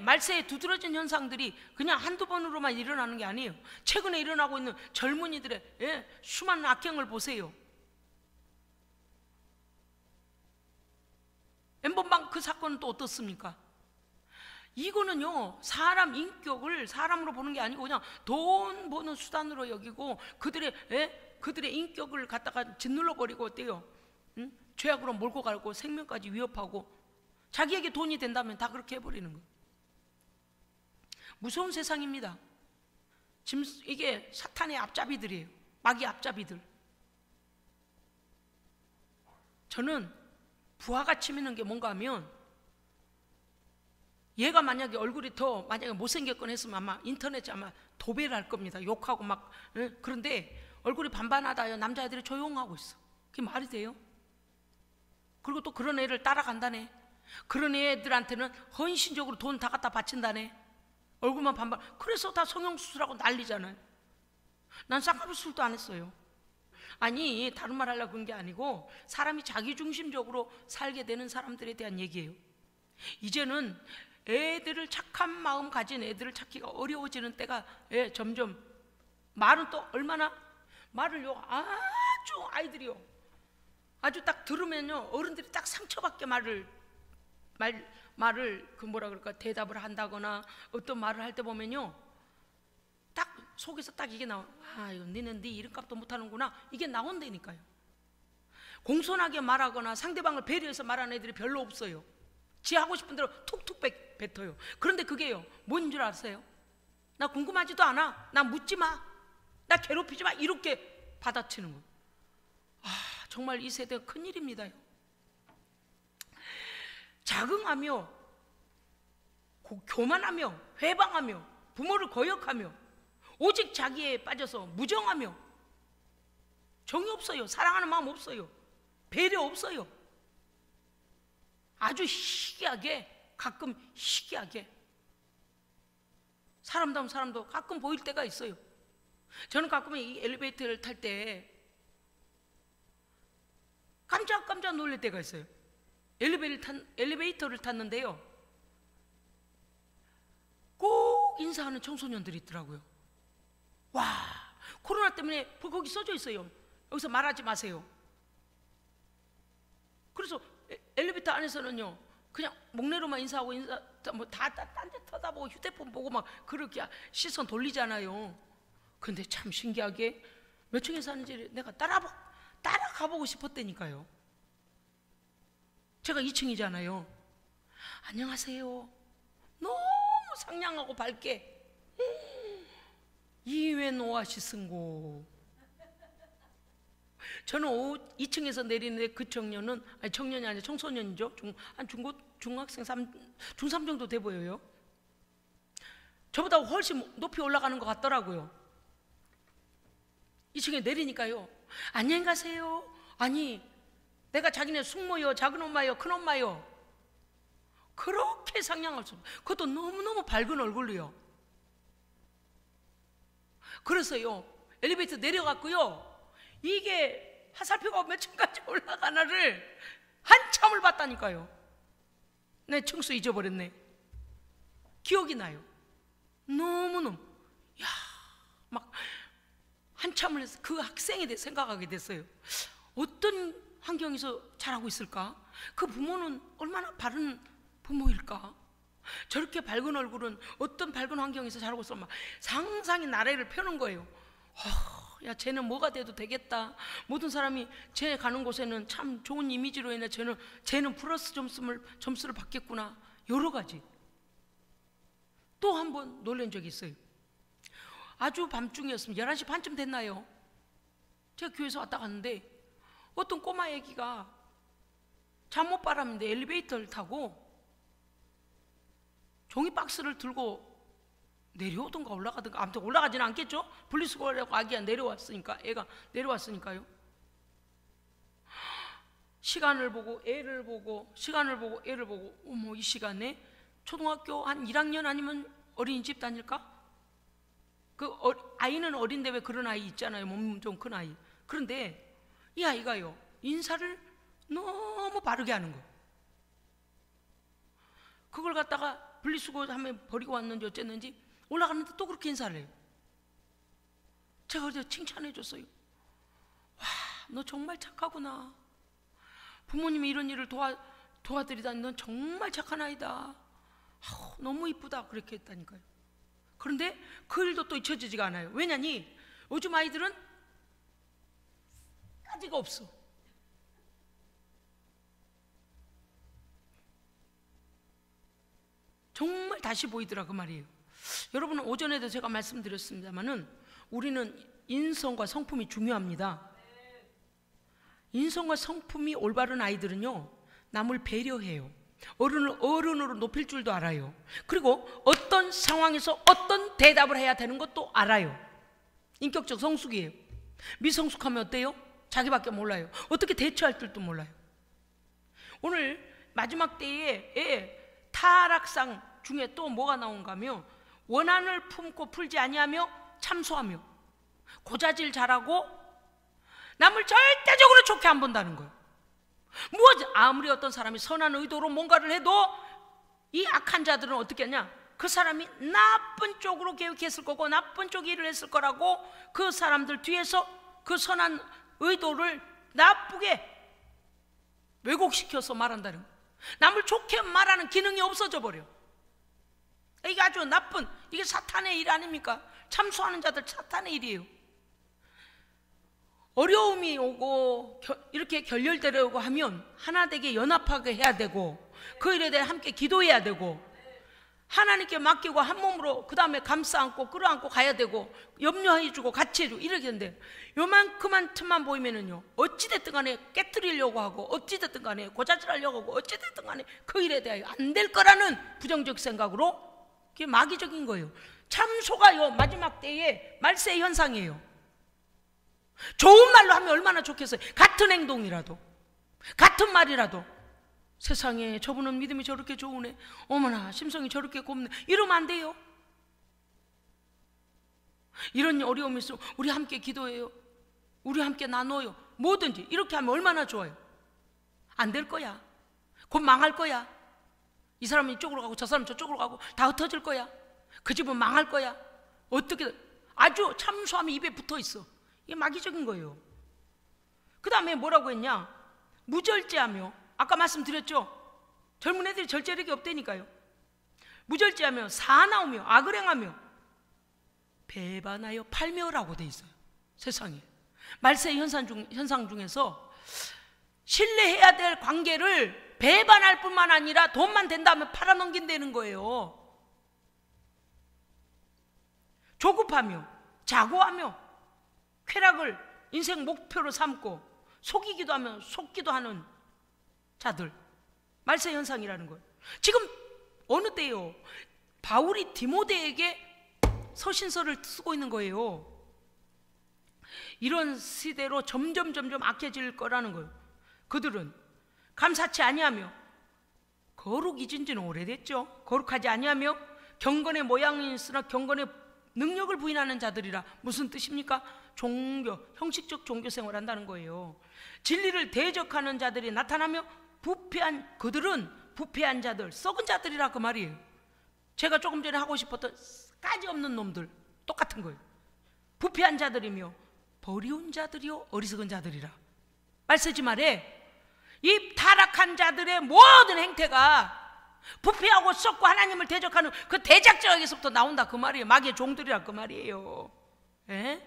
말세에 두드러진 현상들이 그냥 한두 번으로만 일어나는 게 아니에요. 최근에 일어나고 있는 젊은이들의 수많은 악행을 보세요. 엠번방 그 사건은 또 어떻습니까? 이거는요 사람 인격을 사람으로 보는 게 아니고 그냥 돈 버는 수단으로 여기고 그들의 인격을 갖다가 짓눌러 버리고 어때요? 죄악으로 몰고 가고 생명까지 위협하고 자기에게 돈이 된다면 다 그렇게 해버리는 거예요. 무서운 세상입니다. 지금 이게 사탄의 앞잡이들이에요. 마귀 앞잡이들. 저는 부하가 치미는 게 뭔가 하면 얘가 만약에 얼굴이 더 만약에 못생겼건 했으면 아마 인터넷에 아마 도배를 할 겁니다. 욕하고 막. 그런데 얼굴이 반반하다 남자애들이 조용하고 있어. 그게 말이 돼요? 그리고 또 그런 애를 따라간다네. 그런 애들한테는 헌신적으로 돈 다 갖다 바친다네. 얼굴만 반반. 그래서 다 성형수술하고 난리잖아요. 난 쌍꺼풀술도 안 했어요. 아니 다른 말 하려고 그런 게 아니고 사람이 자기중심적으로 살게 되는 사람들에 대한 얘기예요. 이제는 애들을 착한 마음 가진 애들을 찾기가 어려워지는 때가 점점. 말은 또 얼마나 말을요 아주 아이들이요 아주 딱 들으면요 어른들이 딱 상처받게 말을 그 뭐라 그럴까 대답을 한다거나 어떤 말을 할 때 보면요 딱 속에서 딱 이게 나와. 아 이거 니는 네 이름값도 못하는구나. 이게 나온다니까요. 공손하게 말하거나 상대방을 배려해서 말하는 애들이 별로 없어요. 지 하고 싶은 대로 툭툭 뱉어요. 그런데 그게요 뭔 줄 아세요? 나 궁금하지도 않아. 나 묻지 마. 나 괴롭히지 마. 이렇게 받아치는 거예요. 아 정말 이 세대가 큰일입니다요. 자긍하며 교만하며 회방하며 부모를 거역하며 오직 자기에 빠져서 무정하며 정이 없어요. 사랑하는 마음 없어요. 배려 없어요. 아주 희귀하게 가끔 희귀하게 사람다운 사람도 가끔 보일 때가 있어요. 저는 가끔 이 엘리베이터를 탈 때 깜짝 놀랄 때가 있어요. 엘리베이터를 탔는데요 꼭 인사하는 청소년들이 있더라고요. 와 코로나 때문에 거기 써져 있어요. 여기서 말하지 마세요. 그래서 엘리베이터 안에서는요 그냥 목례로만 인사하고 다 딴 데 쳐다보고 휴대폰 보고 막 그렇게 시선 돌리잖아요. 근데 참 신기하게 몇 층에 사는지 내가 따라가보고 싶었다니까요. 제가 2층이잖아요. 안녕하세요. 너무 상냥하고 밝게 이웬 오아시스인고 저는 2층에서 내리는데 그 청년은, 아니 청년이 아니라 청소년이죠. 중학생 중3 정도 돼 보여요. 저보다 훨씬 높이 올라가는 것 같더라고요. 2층에 내리니까요, 안녕히 가세요. 아니, 내가 자기네 숙모요, 작은 엄마요, 큰 엄마요, 그렇게 상냥할 수 없어요. 그것도 너무너무 밝은 얼굴로요. 그래서요, 엘리베이터 내려갔고요, 이게 화살표가 몇 층까지 올라가나를 한참을 봤다니까요. 내 층수 잊어버렸네. 기억이 나요. 너무너무, 야, 막 한참을 해서 그 학생에 대해 생각하게 됐어요. 어떤 환경에서 자라고 있을까? 그 부모는 얼마나 바른 부모일까? 저렇게 밝은 얼굴은 어떤 밝은 환경에서 자라고 있을까? 막 상상이 나래를 펴는 거예요. 야, 쟤는 뭐가 돼도 되겠다. 모든 사람이 쟤 가는 곳에는 참 좋은 이미지로 인해 쟤는 플러스 점수를 받겠구나. 여러 가지. 또 한 번 놀란 적이 있어요. 아주 밤중이었습니다. 11시 반쯤 됐나요? 제가 교회에서 왔다 갔는데 어떤 꼬마 애기가 잠못 바람인데 엘리베이터를 타고 종이 박스를 들고 내려오던가 올라가던가, 아무튼 올라가지는 않겠죠? 분리수거하려고 아기가 내려왔으니까, 애가 내려왔으니까요. 시간을 보고 애를 보고 어머, 이 시간에 초등학교 한 1학년 아니면 어린이집 다닐까? 아이는 어린데 왜 그런 아이 있잖아요. 몸 좀 큰 아이. 그런데 이 아이가요, 인사를 너무 바르게 하는 거예요. 그걸 갖다가 분리수거하면 버리고 왔는지 어쨌는지 올라갔는데 또 그렇게 인사를 해요. 제가 그래서 칭찬해 줬어요. 와, 너 정말 착하구나. 부모님이 이런 일을 도와드리다니 넌 정말 착한 아이다. 너무 이쁘다. 그렇게 했다니까요. 그런데 그 일도 또 잊혀지지가 않아요. 왜냐니 요즘 아이들은 까지가 없어. 정말 다시 보이더라 그 말이에요. 여러분, 오전에도 제가 말씀드렸습니다마는 우리는 인성과 성품이 중요합니다. 인성과 성품이 올바른 아이들은요, 남을 배려해요. 어른으로 높일 줄도 알아요. 그리고 어떤 상황에서 어떤 대답을 해야 되는 것도 알아요. 인격적 성숙이에요. 미성숙하면 어때요? 자기밖에 몰라요. 어떻게 대처할 줄도 몰라요. 오늘 마지막 때에 타락상 중에 또 뭐가 나온가 하면, 원한을 품고 풀지 아니하며 참소하며 고자질 잘하고 남을 절대적으로 좋게 안 본다는 거예요. 아무리 어떤 사람이 선한 의도로 뭔가를 해도 이 악한 자들은 어떻게 하냐, 그 사람이 나쁜 쪽으로 계획했을 거고 나쁜 쪽 일을 했을 거라고 그 사람들 뒤에서 그 선한 의도를 나쁘게 왜곡시켜서 말한다는 거예요. 남을 좋게 말하는 기능이 없어져 버려. 이게 아주 나쁜, 이게 사탄의 일 아닙니까? 참소하는 자들 사탄의 일이에요. 어려움이 오고 이렇게 결렬되려고 하면 하나 되게 연합하게 해야 되고, 그 일에 대해 함께 기도해야 되고, 하나님께 맡기고 한 몸으로 그 다음에 감싸 안고 끌어안고 가야 되고, 염려해주고 같이 해주고 이렇게 되는데, 요만큼만 틈만 보이면은요, 어찌됐든 간에 깨트리려고 하고 어찌됐든 간에 고자질하려고 하고 어찌됐든 간에 그 일에 대하여 안 될 거라는 부정적 생각으로, 그게 마귀적인 거예요. 참소가요, 마지막 때의 말세 현상이에요. 좋은 말로 하면 얼마나 좋겠어요. 같은 행동이라도, 같은 말이라도, 세상에 저분은 믿음이 저렇게 좋으네, 어머나 심성이 저렇게 곱네, 이러면 안 돼요. 이런 어려움이 있으면 우리 함께 기도해요, 우리 함께 나눠요, 뭐든지 이렇게 하면 얼마나 좋아요. 안 될 거야. 곧 망할 거야. 이 사람은 이쪽으로 가고 저 사람은 저쪽으로 가고 다 흩어질 거야. 그 집은 망할 거야. 어떻게, 아주 참소함이 입에 붙어 있어. 이게 마귀적인 거예요. 그 다음에 뭐라고 했냐, 무절제하며, 아까 말씀드렸죠, 젊은 애들이 절제력이 없다니까요. 무절제하며 사나우며 악을 행하며 배반하여 팔며라고 돼 있어요. 세상에 말세 현상 중에서 신뢰해야 될 관계를 배반할 뿐만 아니라 돈만 된다면 팔아넘긴다는 거예요. 조급하며 자고하며 쾌락을 인생 목표로 삼고 속이기도 하면 속기도 하는 자들, 말세 현상이라는 거예요. 지금 어느 때요? 바울이 디모데에게 서신서를 쓰고 있는 거예요. 이런 시대로 점점 악해질 거라는 거예요. 그들은 감사치 아니하며, 거룩 잊은 지는 오래됐죠. 거룩하지 아니하며 경건의 모양이 있으나 경건의 능력을 부인하는 자들이라. 무슨 뜻입니까? 종교, 형식적 종교 생활을 한다는 거예요. 진리를 대적하는 자들이 나타나며 그들은 부패한 자들, 썩은 자들이라 그 말이에요. 제가 조금 전에 하고 싶었던 까지 없는 놈들 똑같은 거예요. 부패한 자들이며 버리운 자들이요 어리석은 자들이라. 말세지 말에 이 타락한 자들의 모든 행태가 부패하고 썩고 하나님을 대적하는 그 대작자에게서부터 나온다 그 말이에요. 마귀의 종들이라 그 말이에요. 에?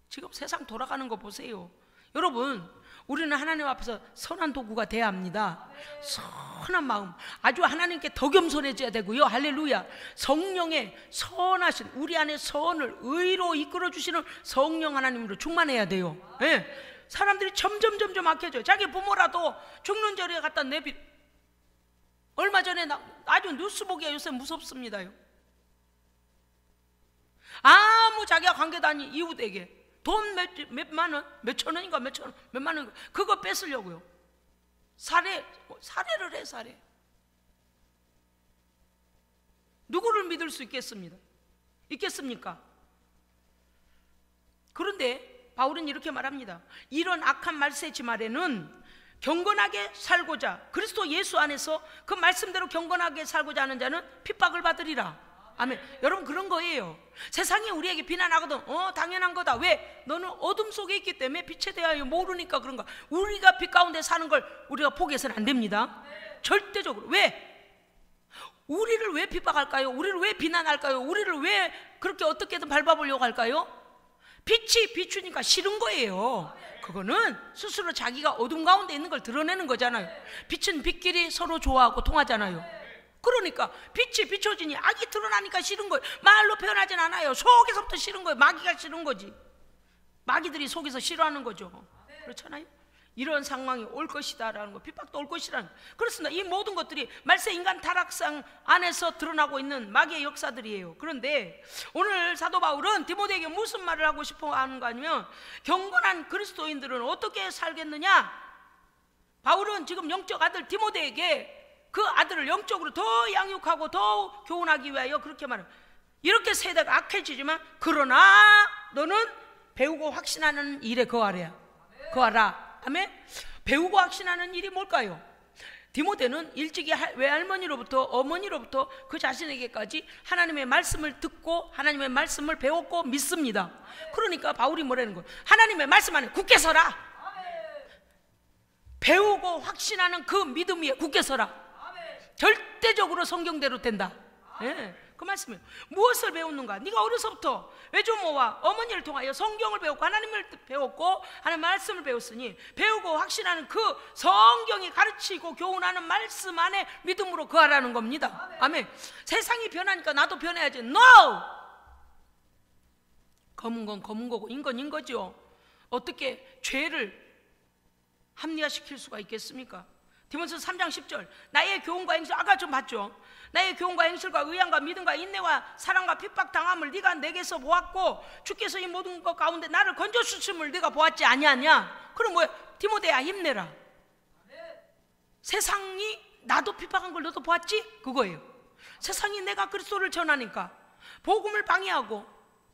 지금 세상 돌아가는 거 보세요. 여러분, 우리는 하나님 앞에서 선한 도구가 돼야 합니다. 선한 마음, 아주 하나님께 더 겸손해져야 되고요. 할렐루야. 성령의 선하신, 우리 안에 선을 의로 이끌어 주시는 성령 하나님으로 충만해야 돼요. 예. 사람들이 점점 악해져요. 자기 부모라도 죽는 자리에 갖다 내비. 얼마 전에 아주 뉴스 보기가 요새 무섭습니다요. 아무 자기와 관계도 아닌 이웃에게 돈 몇만 원, 몇천 원인가 몇만 원, 그거 뺏으려고요. 살해를 해, 살해. 누구를 믿을 수 있겠습니까? 그런데 바울은 이렇게 말합니다. 이런 악한 말세지 말에는 경건하게 살고자, 그리스도 예수 안에서 그 말씀대로 경건하게 살고자 하는 자는 핍박을 받으리라. 아멘. 여러분, 그런 거예요. 세상이 우리에게 비난하거든. 당연한 거다. 왜? 너는 어둠 속에 있기 때문에 빛에 대하여 모르니까 그런가. 우리가 빛 가운데 사는 걸 우리가 포기해서는 안 됩니다. 절대적으로. 왜? 우리를 왜 핍박할까요? 우리를 왜 비난할까요? 우리를 왜 그렇게 어떻게든 밟아보려고 할까요? 빛이 비추니까 싫은 거예요. 그거는 스스로 자기가 어둠 가운데 있는 걸 드러내는 거잖아요. 빛은 빛끼리 서로 좋아하고 통하잖아요. 그러니까 빛이 비춰지니 악이 드러나니까 싫은 거예요. 말로 표현하진 않아요. 속에서부터 싫은 거예요. 마귀가 싫은 거지. 마귀들이 속에서 싫어하는 거죠. 그렇잖아요. 이런 상황이 올 것이다라는 거, 핍박도 올 것이라는 거. 그렇습니다. 이 모든 것들이 말세 인간 타락상 안에서 드러나고 있는 마귀의 역사들이에요. 그런데 오늘 사도 바울은 디모데에게 무슨 말을 하고 싶어 하는가 하면, 경건한 그리스도인들은 어떻게 살겠느냐. 바울은 지금 영적 아들 디모데에게 그 아들을 영적으로 더 양육하고 더 교훈하기 위하여 그렇게 말합니다. 이렇게 세대가 악해지지만 그러나 너는 배우고 확신하는 일에 거하라. 아멘. 배우고 확신하는 일이 뭘까요? 디모데는 일찍이 외할머니로부터 어머니로부터 그 자신에게까지 하나님의 말씀을 듣고 하나님의 말씀을 배웠고 믿습니다. 그러니까 바울이 뭐라는 거예요? 하나님의 말씀 안에 굳게 서라. 배우고 확신하는 그 믿음 위에 굳게 서라. 절대적으로 성경대로 된다. 예, 그 말씀이에요. 무엇을 배웠는가? 네가 어려서부터 외조모와 어머니를 통하여 성경을 배웠고 하나님을 배웠고 하나님의 말씀을 배웠으니 배우고 확신하는 그 성경이 가르치고 교훈하는 말씀 안에 믿음으로 거하라는 겁니다. 아멘. 세상이 변하니까 나도 변해야지. No! 검은 건 검은 거고 인 건 인 거죠. 어떻게 죄를 합리화시킬 수가 있겠습니까? 디모데후서 3장 10절, 나의 교훈과 행실, 아까 좀 봤죠. 나의 교훈과 행실과 의향과 믿음과 인내와 사랑과 핍박당함을 네가 내게서 보았고 주께서 이 모든 것 가운데 나를 건져주심을 네가 보았지 아니하냐. 그럼 뭐야? 디모데야, 힘내라. 세상이 나도 핍박한 걸 너도 보았지? 그거예요. 세상이 내가 그리스도를 전하니까 복음을 방해하고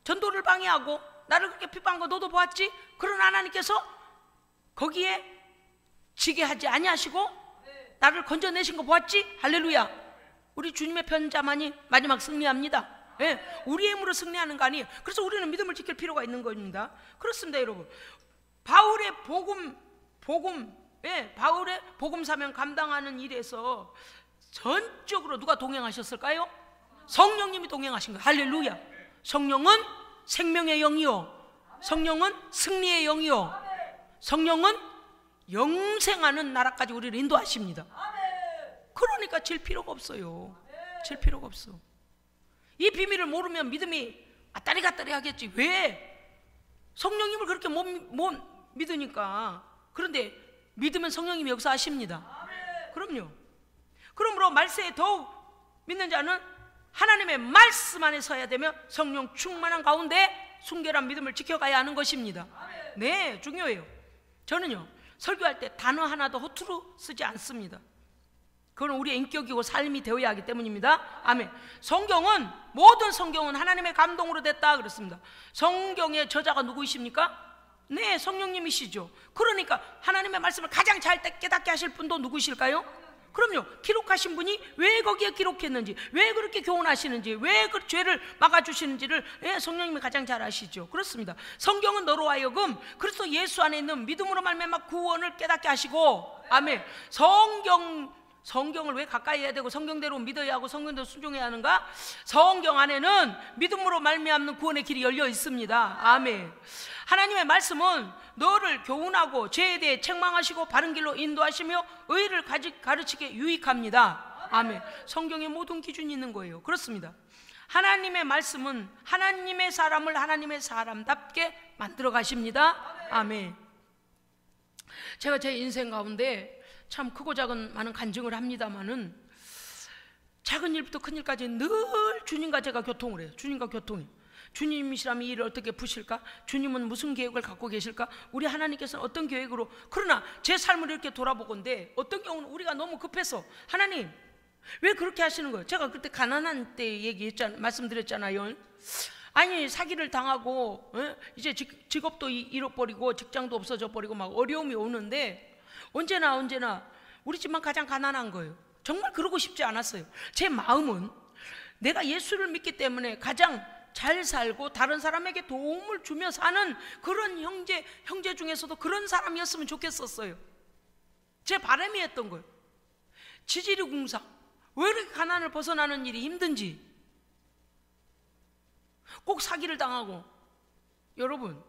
전도를 방해하고 나를 그렇게 핍박한 거 너도 보았지? 그러나 하나님께서 거기에 지게 하지 아니하시고 나를 건져내신 거 보았지? 할렐루야. 우리 주님의 편자만이 마지막 승리합니다. 예, 우리의 힘으로 승리하는 거 아니에요. 그래서 우리는 믿음을 지킬 필요가 있는 겁니다. 그렇습니다, 여러분. 바울의 바울의 복음 사명 감당하는 일에서 전적으로 누가 동행하셨을까요? 성령님이 동행하신 거예요. 할렐루야. 성령은 생명의 영이요, 성령은 승리의 영이요, 성령은 영생하는 나라까지 우리를 인도하십니다. 그러니까 질 필요가 없어요. 질 필요가 없어. 이 비밀을 모르면 믿음이 아따리 갔다리 하겠지. 왜? 성령님을 그렇게 못 믿으니까. 그런데 믿으면 성령님이 역사하십니다. 그럼요. 그러므로 말세에 더욱 믿는 자는 하나님의 말씀 안에 서야 되며 성령 충만한 가운데 순결한 믿음을 지켜가야 하는 것입니다. 네, 중요해요. 저는요, 설교할 때 단어 하나도 허투루 쓰지 않습니다. 그건 우리의 인격이고 삶이 되어야 하기 때문입니다. 아멘. 성경은, 모든 성경은 하나님의 감동으로 됐다 그랬습니다. 성경의 저자가 누구이십니까? 네, 성령님이시죠. 그러니까 하나님의 말씀을 가장 잘 깨닫게 하실 분도 누구실까요? 그럼요. 기록하신 분이 왜 거기에 기록했는지, 왜 그렇게 교훈하시는지, 왜 그 죄를 막아주시는지를 성령님이 가장 잘 아시죠. 그렇습니다. 성경은 너로 하여금 그리스도 예수 안에 있는 믿음으로 말미암아 구원을 깨닫게 하시고, 아멘. 성경을 왜 가까이 해야 되고 성경대로 믿어야 하고 성경대로 순종해야 하는가? 성경 안에는 믿음으로 말미암는 구원의 길이 열려 있습니다. 아멘. 하나님의 말씀은 너를 교훈하고 죄에 대해 책망하시고 바른 길로 인도하시며 의를 가르치게 유익합니다. 아멘. 성경에 모든 기준이 있는 거예요. 그렇습니다. 하나님의 말씀은 하나님의 사람을 하나님의 사람답게 만들어 가십니다. 아멘. 제가 제 인생 가운데 참 크고 작은 많은 간증을 합니다마는 작은 일부터 큰 일까지 늘 주님과 제가 교통을 해요. 주님과 교통해요. 주님이시라면 이 일을 어떻게 푸실까? 주님은 무슨 계획을 갖고 계실까? 우리 하나님께서는 어떤 계획으로? 그러나 제 삶을 이렇게 돌아보건대 어떤 경우는 우리가 너무 급해서 하나님 왜 그렇게 하시는 거예요? 제가 그때 가난한 때 말씀드렸잖아요. 아니 사기를 당하고 이제 직업도 잃어버리고 직장도 없어져 버리고 막 어려움이 오는데 언제나 우리 집만 가장 가난한 거예요. 정말 그러고 싶지 않았어요. 제 마음은 내가 예수를 믿기 때문에 가장 잘 살고 다른 사람에게 도움을 주며 사는 그런 형제 중에서도 그런 사람이었으면 좋겠었어요. 제 바람이었던 거예요. 지지리 공사 왜 이렇게 가난을 벗어나는 일이 힘든지, 꼭 사기를 당하고. 여러분,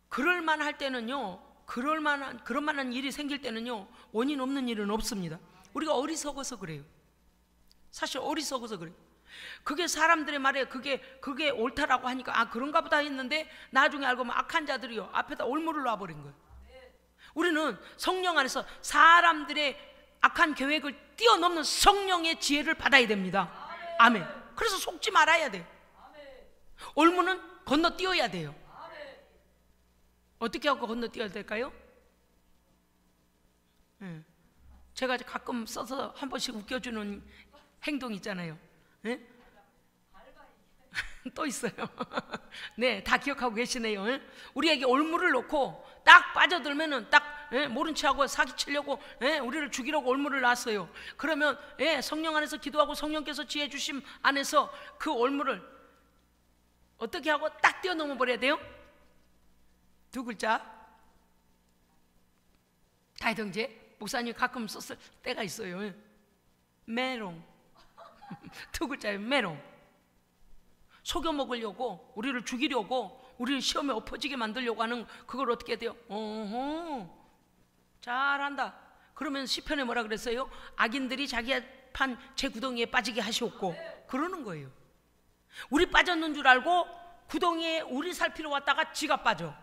그럴만할 때는요, 그런 만한 일이 생길 때는요, 원인 없는 일은 없습니다. 우리가 어리석어서 그래요. 사실 어리석어서 그래요. 그게 사람들의 말에 그게 옳다라고 하니까 그런가 보다 했는데 나중에 알고 보면 악한 자들이요 앞에다 올무를 놔버린 거예요. 우리는 성령 안에서 사람들의 악한 계획을 뛰어넘는 성령의 지혜를 받아야 됩니다. 아멘. 그래서 속지 말아야 돼요. 올무는 건너뛰어야 돼요. 어떻게 하고 건너뛰어야 될까요? 제가 가끔 써서 한 번씩 웃겨주는 행동 있잖아요. 또 있어요. 네, 다 기억하고 계시네요. 우리에게 올무를 놓고 딱 빠져들면은 딱 모른 체하고 사기치려고 우리를 죽이려고 올무를 놨어요. 그러면 성령 안에서 기도하고 성령께서 지혜 주심 안에서 그 올무를 어떻게 하고 딱 뛰어넘어 버려야 돼요? 두 글자. 다이덩제 목사님 가끔 썼을 때가 있어요. 메롱. 두 글자예요. 메롱. 속여 먹으려고, 우리를 죽이려고, 우리를 시험에 엎어지게 만들려고 하는 그걸 어떻게 돼요? 잘한다. 그러면 시편에 뭐라 그랬어요? 악인들이 자기 판 제 구덩이에 빠지게 하시옵고. 그러는 거예요. 우리 빠졌는 줄 알고 구덩이에 우리 살피러 왔다가 지가 빠져.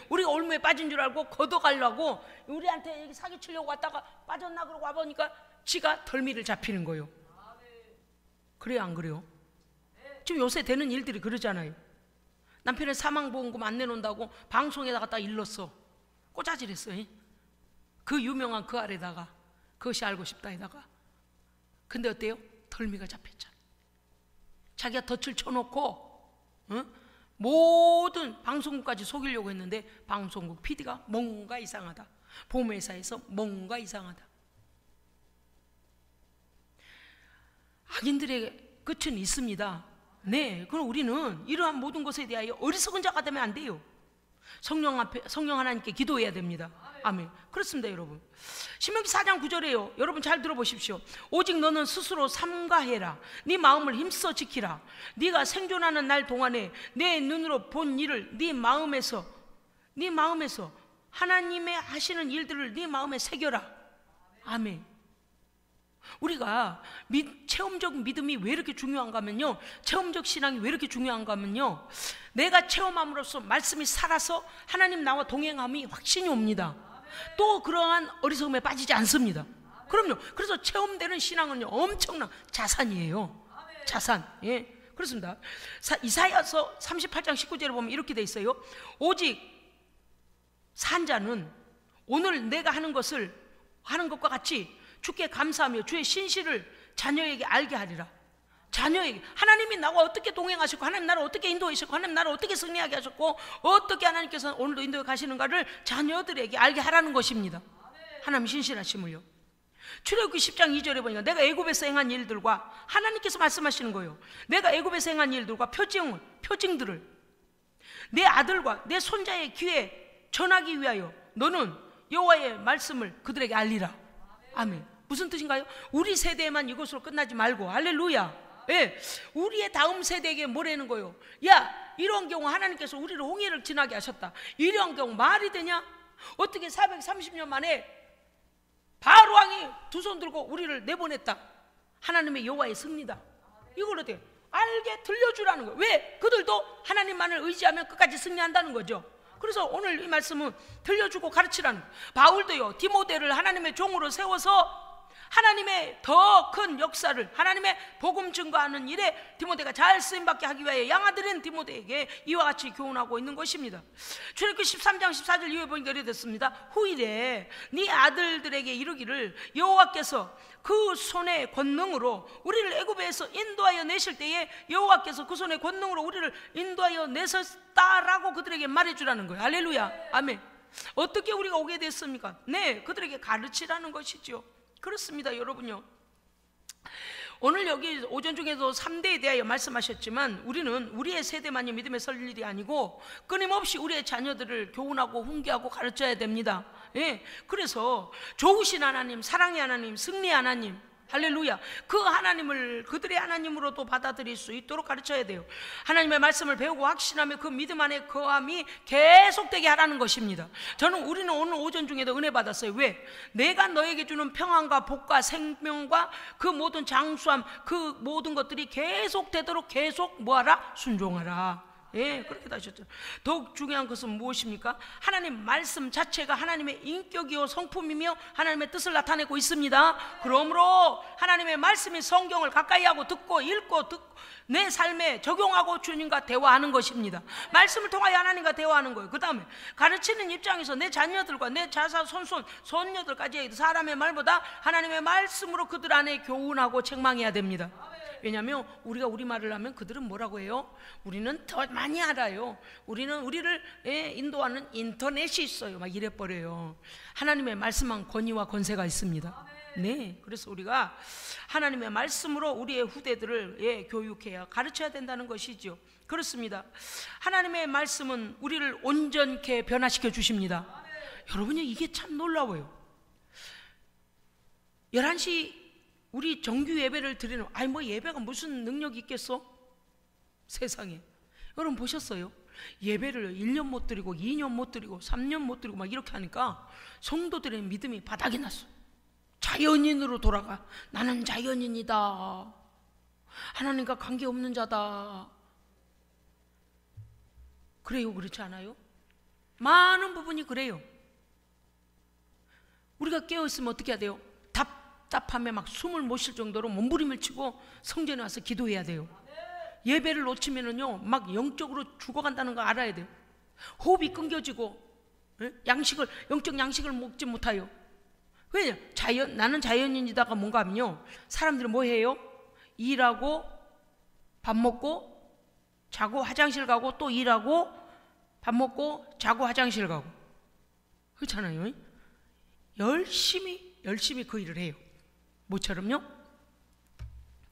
우리가 올무에 빠진 줄 알고 걷어가려고 우리한테 여기 사기치려고 왔다가 빠졌나 그러고 와보니까 지가 덜미를 잡히는 거예요. 그래요, 안 그래요? 지금 요새 되는 일들이 그러잖아요. 남편의 사망보험금 안 내놓는다고 방송에다가 딱 일렀어. 꼬자질했어. 그 유명한 그 아래다가 그것이 알고 싶다에다가. 근데 어때요? 덜미가 잡혔잖아. 자기가 덫을 쳐놓고 모든 방송국까지 속이려고 했는데 방송국 PD가 뭔가 이상하다, 보험회사에서 뭔가 이상하다. 악인들의 끝은 있습니다. 네, 그럼 우리는 이러한 모든 것에 대하여 어리석은 자가 되면 안 돼요. 성령 하나님께 기도해야 됩니다. 아멘. 그렇습니다, 여러분. 신명기 4장 9절에요. 여러분 잘 들어보십시오. 오직 너는 스스로 삼가해라. 네 마음을 힘써 지키라. 네가 생존하는 날 동안에 내 눈으로 본 일을 네 마음에서 하나님의 하시는 일들을 네 마음에 새겨라. 아멘. 우리가 체험적 믿음이 왜 이렇게 중요한가 하면요, 체험적 신앙이 왜 이렇게 중요한가 하면요, 내가 체험함으로써 말씀이 살아서 하나님 나와 동행함이 확신이 옵니다. 또 그러한 어리석음에 빠지지 않습니다. 그럼요. 그래서 체험되는 신앙은요, 엄청난 자산이에요. 자산. 예, 그렇습니다. 이사야서 38장 19절에 보면 이렇게 돼 있어요. 오직 산 자는 오늘 내가 하는 것과 같이 주께 감사하며 주의 신실을 자녀에게 알게 하리라. 자녀에게, 하나님이 나와 어떻게 동행하셨고, 하나님 나를 어떻게 인도하셨고, 하나님 나를 어떻게 승리하게 하셨고, 어떻게 하나님께서 오늘도 인도해 가시는가를 자녀들에게 알게 하라는 것입니다. 하나님 신실하심을요. 출애굽기 10장 2절에 보니까 내가 애굽에서 행한 일들과, 하나님께서 말씀하시는 거예요. 내가 애굽에서 행한 일들과 표징들을 내 아들과 내 손자의 귀에 전하기 위하여 너는 여호와의 말씀을 그들에게 알리라. 아멘. 무슨 뜻인가요? 우리 세대에만 이것으로 끝나지 말고, 할렐루야. 예, 우리의 다음 세대에게 뭐라는 거예요? 야, 이런 경우 하나님께서 우리를 홍해를 지나게 하셨다. 이런 경우 말이 되냐? 어떻게 430년 만에 바알 왕이 두 손 들고 우리를 내보냈다. 하나님의 여호와의 승리다. 이걸 어떻게 알게 들려주라는 거예요. 왜? 그들도 하나님만을 의지하면 끝까지 승리한다는 거죠. 그래서 오늘 이 말씀은 들려주고 가르치라는 거예요. 바울도요, 디모데를 하나님의 종으로 세워서 하나님의 더 큰 역사를, 하나님의 복음 증거하는 일에 디모데가 잘 쓰임받게 하기 위하여 양아들인 디모데에게 이와 같이 교훈하고 있는 것입니다. 출애굽기 13장 14절 이후에 보니까 이렇게 됐습니다. 후일에 네 아들들에게 이르기를 여호와께서 그 손의 권능으로 우리를 애굽에서 인도하여 내실 때에 여호와께서 그 손의 권능으로 우리를 인도하여 내셨다라고 그들에게 말해주라는 거예요. 할렐루야. 아멘. 어떻게 우리가 오게 됐습니까? 네, 그들에게 가르치라는 것이죠. 그렇습니다, 여러분요. 오늘 여기 오전 중에도 3대에 대하여 말씀하셨지만, 우리는 우리의 세대만이 믿음에 설 일이 아니고 끊임없이 우리의 자녀들을 교훈하고 훈계하고 가르쳐야 됩니다. 예, 그래서 좋으신 하나님, 사랑의 하나님, 승리의 하나님, 할렐루야, 그 하나님을 그들의 하나님으로도 받아들일 수 있도록 가르쳐야 돼요. 하나님의 말씀을 배우고 확신하며 그 믿음 안에 거함이 계속되게 하라는 것입니다. 우리는 오늘 오전 중에도 은혜 받았어요. 왜? 내가 너에게 주는 평안과 복과 생명과 그 모든 장수함, 그 모든 것들이 계속되도록 계속 뭐하라? 순종하라. 예, 그렇게 하셨죠. 더욱 중요한 것은 무엇입니까? 하나님 말씀 자체가 하나님의 인격이요 성품이며 하나님의 뜻을 나타내고 있습니다. 그러므로 하나님의 말씀이 성경을 가까이 하고 듣고 읽고 내 삶에 적용하고 주님과 대화하는 것입니다. 말씀을 통하여 하나님과 대화하는 거예요. 그 다음에 가르치는 입장에서 내 자녀들과 내 자사 손녀들까지 사람의 말보다 하나님의 말씀으로 그들 안에 교훈하고 책망해야 됩니다. 왜냐하면 우리가 우리말을 하면 그들은 뭐라고 해요? 우리는 더 많이 알아요. 우리를 인도하는 인터넷이 있어요. 막 이래버려요. 하나님의 말씀한 권위와 권세가 있습니다. 네, 그래서 우리가 하나님의 말씀으로 우리의 후대들을 교육해야, 가르쳐야 된다는 것이죠. 그렇습니다. 하나님의 말씀은 우리를 온전케 변화시켜 주십니다. 여러분이 이게 참 놀라워요. 11시 우리 정규 예배를 드리는, 예배가 무슨 능력이 있겠어? 세상에. 여러분 보셨어요? 예배를 1년 못 드리고 2년 못 드리고 3년 못 드리고 막 이렇게 하니까 성도들의 믿음이 바닥이 났어. 자연인으로 돌아가. 나는 자연인이다. 하나님과 관계없는 자다. 그래요, 그렇지 않아요? 많은 부분이 그래요. 우리가 깨어있으면 어떻게 해야 돼요? 답답하면 막 숨을 못 쉴 정도로 몸부림을 치고 성전에 와서 기도해야 돼요. 예배를 놓치면은요, 막 영적으로 죽어간다는 거 알아야 돼요. 호흡이 끊겨지고, 영적 양식을 먹지 못해요. 왜냐? 나는 자연인이다가 뭔가 하면요, 사람들이 뭐 해요? 일하고 밥 먹고 자고 화장실 가고 또 일하고 밥 먹고 자고 화장실 가고, 그렇잖아요. 열심히 그 일을 해요. 뭐처럼요?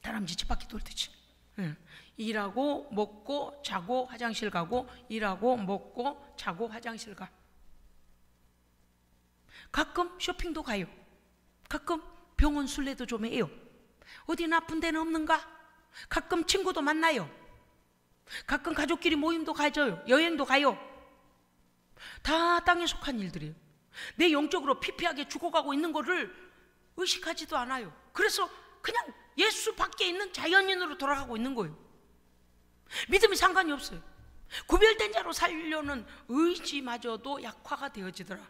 다람쥐 쳇바퀴 돌듯이. 일하고 먹고 자고 화장실 가고, 일하고 먹고 자고 화장실 가. 가끔 쇼핑도 가요. 가끔 병원 순례도 좀 해요. 어디 나쁜 데는 없는가? 가끔 친구도 만나요. 가끔 가족끼리 모임도 가져요. 여행도 가요. 다 땅에 속한 일들이에요. 내 영적으로 피폐하게 죽어가고 있는 거를 의식하지도 않아요. 그래서 그냥 예수 밖에 있는 자연인으로 돌아가고 있는 거예요. 믿음이 상관이 없어요. 구별된 자로 살려는 의지마저도 약화가 되어지더라.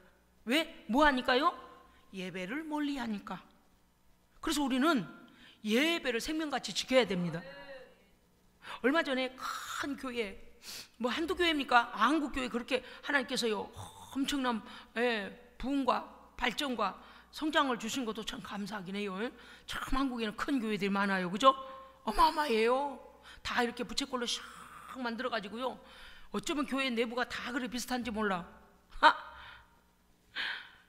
왜? 뭐 하니까요? 예배를 멀리 하니까. 그래서 우리는 예배를 생명같이 지켜야 됩니다. 얼마 전에 큰 교회, 뭐 한두 교회입니까? 한국 교회 그렇게 하나님께서요 엄청난 부흥과 발전과 성장을 주신 것도 참 감사하긴 해요. 참 한국에는 큰 교회들이 많아요. 그죠? 어마어마해요. 다 이렇게 부채꼴로 샥 만들어가지고요. 어쩌면 교회 내부가 다 그래 비슷한지 몰라.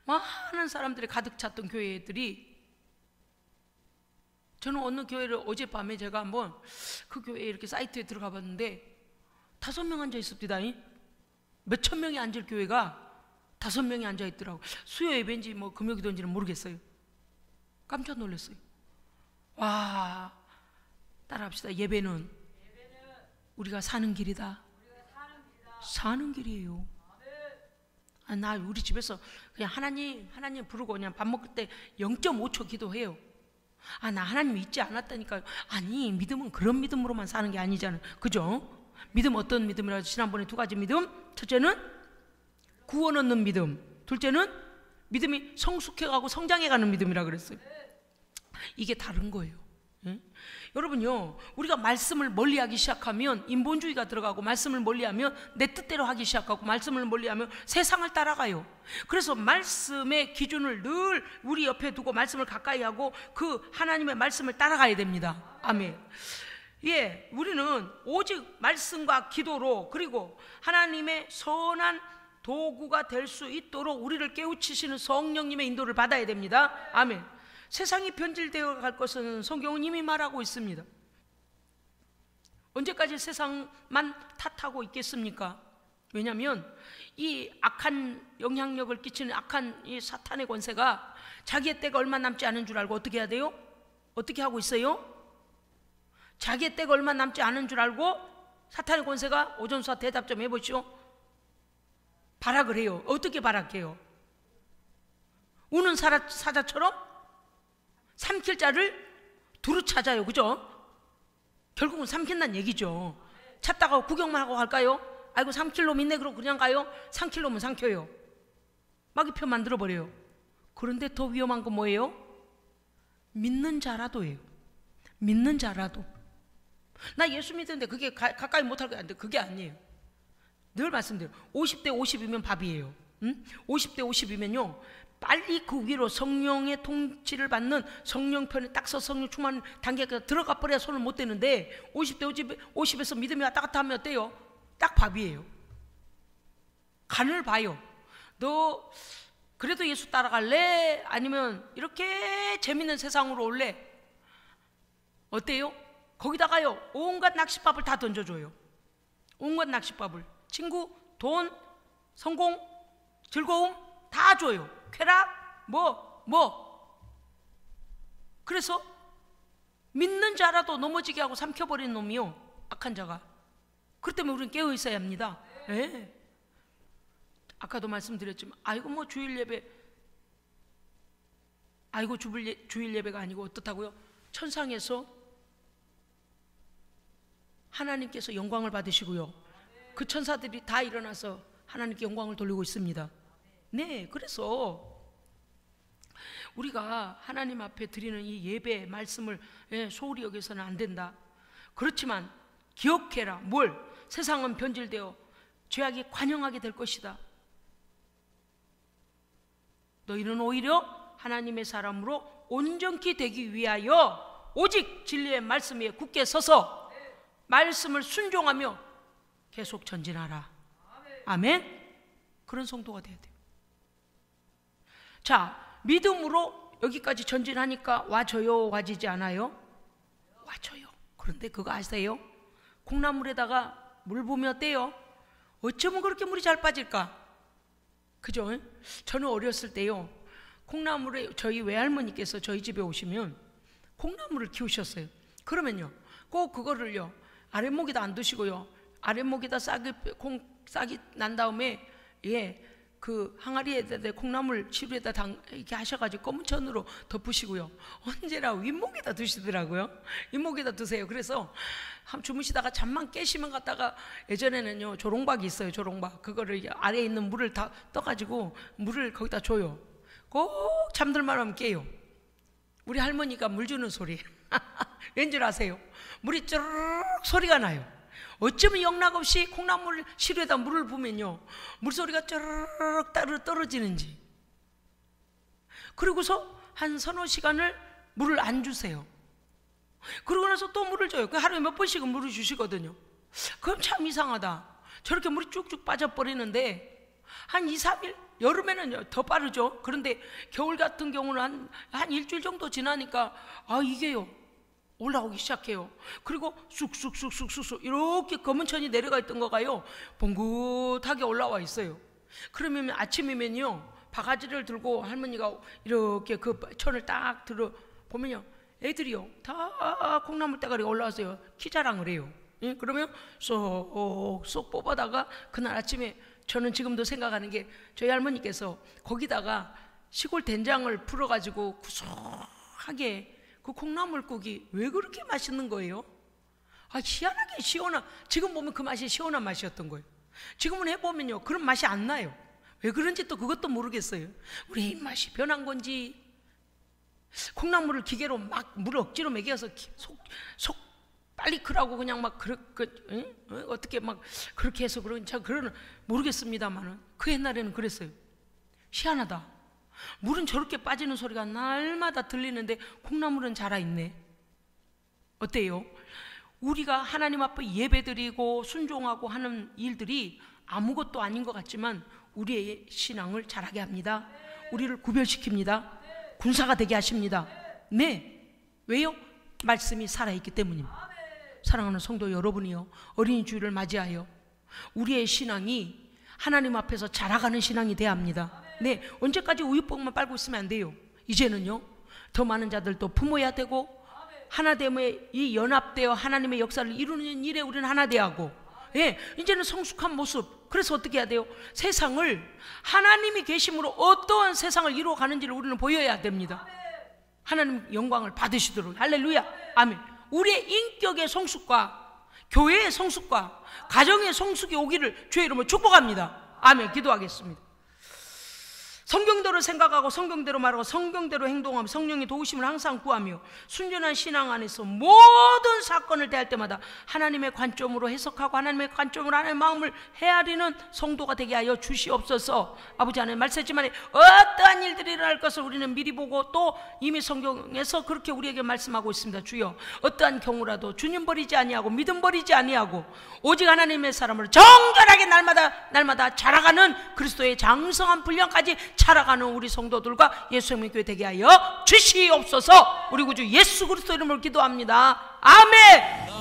많은 사람들이 가득 찼던 교회들이, 저는 어느 교회를 어젯밤에 제가 한번 그 교회 이렇게 사이트에 들어가 봤는데 5명 앉아 있습니다. 몇천 명이 앉을 교회가 5명이 앉아 있더라고. 수요 예배인지 뭐 금요기도인지는 모르겠어요. 깜짝 놀랐어요. 와, 따라합시다. 예배는 우리가 사는 길이다. 사는 길이에요. 나 우리 집에서 그냥 하나님 부르고 그냥 밥 먹을 때 0.5초 기도해요. 나 하나님 믿지 않았다니까요. 아니, 믿음은 그런 믿음으로만 사는 게 아니잖아요. 그죠? 믿음 어떤 믿음이라고 지난번에 2가지 믿음. 첫째는 구원 얻는 믿음. 둘째는 믿음이 성숙해가고 성장해가는 믿음이라 그랬어요. 이게 다른 거예요. 여러분요, 우리가 말씀을 멀리하기 시작하면 인본주의가 들어가고, 말씀을 멀리하면 내 뜻대로 하기 시작하고, 말씀을 멀리하면 세상을 따라가요. 그래서 말씀의 기준을 늘 우리 옆에 두고 말씀을 가까이 하고 그 하나님의 말씀을 따라가야 됩니다. 아멘. 예, 우리는 오직 말씀과 기도로, 그리고 하나님의 선한 도구가 될 수 있도록 우리를 깨우치시는 성령님의 인도를 받아야 됩니다. 아멘. 세상이 변질되어 갈 것은 성경은 이미 말하고 있습니다. 언제까지 세상만 탓하고 있겠습니까? 왜냐하면 이 악한 영향력을 끼치는 악한 이 사탄의 권세가 자기의 때가 얼마 남지 않은 줄 알고 어떻게 해야 돼요? 어떻게 하고 있어요? 자기의 때가 얼마 남지 않은 줄 알고 사탄의 권세가, 오전수와 대답 좀 해보시오. 발악을 해요. 어떻게 발악해요? 우는 사자처럼 삼킬 자를 두루 찾아요. 그죠? 결국은 삼킨다는 얘기죠. 찾다가 구경만 하고 갈까요? 아이고, 삼킬 놈 있네 그러고 그냥 가요? 삼킬 놈은 삼켜요. 마귀표 만들어버려요. 그런데 더 위험한 건 뭐예요? 믿는 자라도예요. 믿는 자라도. 나 예수 믿는데 그게 가까이 못할 거 아닌데, 그게 아니에요. 늘 말씀드려요. 50대 50이면 밥이에요. 50대 50이면요 빨리 그 위로 성령의 통치를 받는 성령 편에 딱 서서 성령 충만 단계까지 들어가 버려야 손을 못 대는데, 50대 50에서 믿음이 왔다 갔다 하면 어때요? 딱 밥이에요. 간을 봐요. 너 그래도 예수 따라갈래? 아니면 이렇게 재밌는 세상으로 올래? 어때요? 거기다가요 온갖 낚싯밥을 다 던져줘요. 온갖 낚싯밥을. 친구, 돈, 성공, 즐거움 다 줘요. 쾌락, 그래서 믿는 자라도 넘어지게 하고 삼켜버리는 놈이요, 악한 자가. 그렇기 때문에 우리는 깨어 있어야 합니다. 네. 아까도 말씀드렸지만, 아이고 주일 예배, 아이고 주일 예배가 아니고 어떻다고요? 천상에서 하나님께서 영광을 받으시고요, 그 천사들이 다 일어나서 하나님께 영광을 돌리고 있습니다. 네, 그래서 우리가 하나님 앞에 드리는 이 예배 말씀을 소홀히 여겨서는 안 된다. 그렇지만 기억해라. 뭘? 세상은 변질되어 죄악이 관영하게 될 것이다. 너희는 오히려 하나님의 사람으로 온전히 되기 위하여 오직 진리의 말씀 위에 굳게 서서 말씀을 순종하며 계속 전진하라. 아멘. 그런 성도가 돼야 돼요. 자, 믿음으로 여기까지 전진하니까 와줘요? 와지지 않아요? 와줘요. 그런데 그거 아세요? 콩나물에다가 물 부으면 어때요? 어쩌면 그렇게 물이 잘 빠질까? 그죠? 저는 어렸을 때요, 콩나물에, 저희 외할머니께서 저희 집에 오시면 콩나물을 키우셨어요. 그러면요 꼭 그거를요 아랫목에다 안 두시고요, 아랫목에다 싹이 난 다음에 그 항아리에다 콩나물 시루에다 이렇게 하셔가지고 검은 천으로 덮으시고요. 언제나 윗목에다 두시더라고요. 윗목에다 두세요. 그래서 주무시다가 잠만 깨시면 갔다가 예전에는요 조롱박이 있어요. 조롱박 그거를 아래에 있는 물을 다 떠가지고 물을 거기다 줘요. 꼭 잠들만 하면 깨요. 우리 할머니가 물 주는 소리 왠줄 아세요? 물이 쭈르륵 소리가 나요. 어쩌면 영락없이 콩나물 시루에다 물을 부으면요 물소리가 쭈르륵 떨어지는지. 그리고서 한 서너 시간을 물을 안 주세요. 그러고 나서 또 물을 줘요. 하루에 몇 번씩은 물을 주시거든요. 그럼 참 이상하다. 저렇게 물이 쭉쭉 빠져버리는데 한 2, 3일, 여름에는 더 빠르죠. 그런데 겨울 같은 경우는 한 일주일 정도 지나니까 이게요 올라오기 시작해요. 그리고 쑥쑥쑥쑥쑥 이렇게 검은 천이 내려가 있던 거가요 봉긋하게 올라와 있어요. 그러면 아침이면요 바가지를 들고 할머니가 이렇게 그 천을 딱 들어 보면요 애들이요 다 콩나물 대가리가 올라와서요 키 자랑을 해요. 예? 그러면 쏙 뽑아다가 그날 아침에 저는 지금도 생각하는 게 저희 할머니께서 거기다가 시골 된장을 풀어가지고 구수하게 그 콩나물국이 왜 그렇게 맛있는 거예요? 희한하게 시원한, 지금 보면 그 맛이 시원한 맛이었던 거예요. 지금은 해보면요 그런 맛이 안 나요. 왜 그런지 또 그것도 모르겠어요. 우리 입맛이 변한 건지, 콩나물을 기계로 막 물을 억지로 먹여서 속 빨리 크라고 그냥 막 어떻게 막 그렇게 해서 그런지 그런 모르겠습니다만은 그 옛날에는 그랬어요. 희한하다. 물은 저렇게 빠지는 소리가 날마다 들리는데 콩나물은 자라있네. 어때요? 우리가 하나님 앞에 예배드리고 순종하고 하는 일들이 아무것도 아닌 것 같지만 우리의 신앙을 자라게 합니다. 우리를 구별시킵니다. 군사가 되게 하십니다. 네. 왜요? 말씀이 살아있기 때문입니다. 사랑하는 성도 여러분이요, 어린이 주일을 맞이하여 우리의 신앙이 하나님 앞에서 자라가는 신앙이 돼야 합니다. 네, 언제까지 우유뽕만 빨고 있으면 안 돼요. 이제는요 더 많은 자들도 품어야 되고 하나됨에 이 연합되어 하나님의 역사를 이루는 일에 우리는 하나 돼야 하고, 예, 이제는 성숙한 모습. 그래서 어떻게 해야 돼요? 세상을 하나님이 계심으로 어떠한 세상을 이루어가는지를 우리는 보여야 됩니다. 하나님 영광을 받으시도록. 할렐루야. 아멘. 우리의 인격의 성숙과 교회의 성숙과 가정의 성숙이 오기를 주의 이름으로 축복합니다. 아멘. 기도하겠습니다. 성경대로 생각하고 성경대로 말하고 성경대로 행동하며 성령의 도우심을 항상 구하며 순전한 신앙 안에서 모든 사건을 대할 때마다 하나님의 관점으로 해석하고 하나님의 관점으로 하나님의 마음을 헤아리는 성도가 되게 하여 주시옵소서. 아버지 하나님, 말씀했지만 어떠한 일들이 일어날 것을 우리는 미리 보고 또 이미 성경에서 그렇게 우리에게 말씀하고 있습니다. 주여, 어떠한 경우라도 주님 버리지 아니하고 믿음 버리지 아니하고 오직 하나님의 사람으로 정결하게 날마다 자라가는 그리스도의 장성한 분량까지 자라가는 우리 성도들과 예수생명교회 되게 하여 주시옵소서. 우리 구주 예수 그리스도 이름으로 기도합니다. 아멘.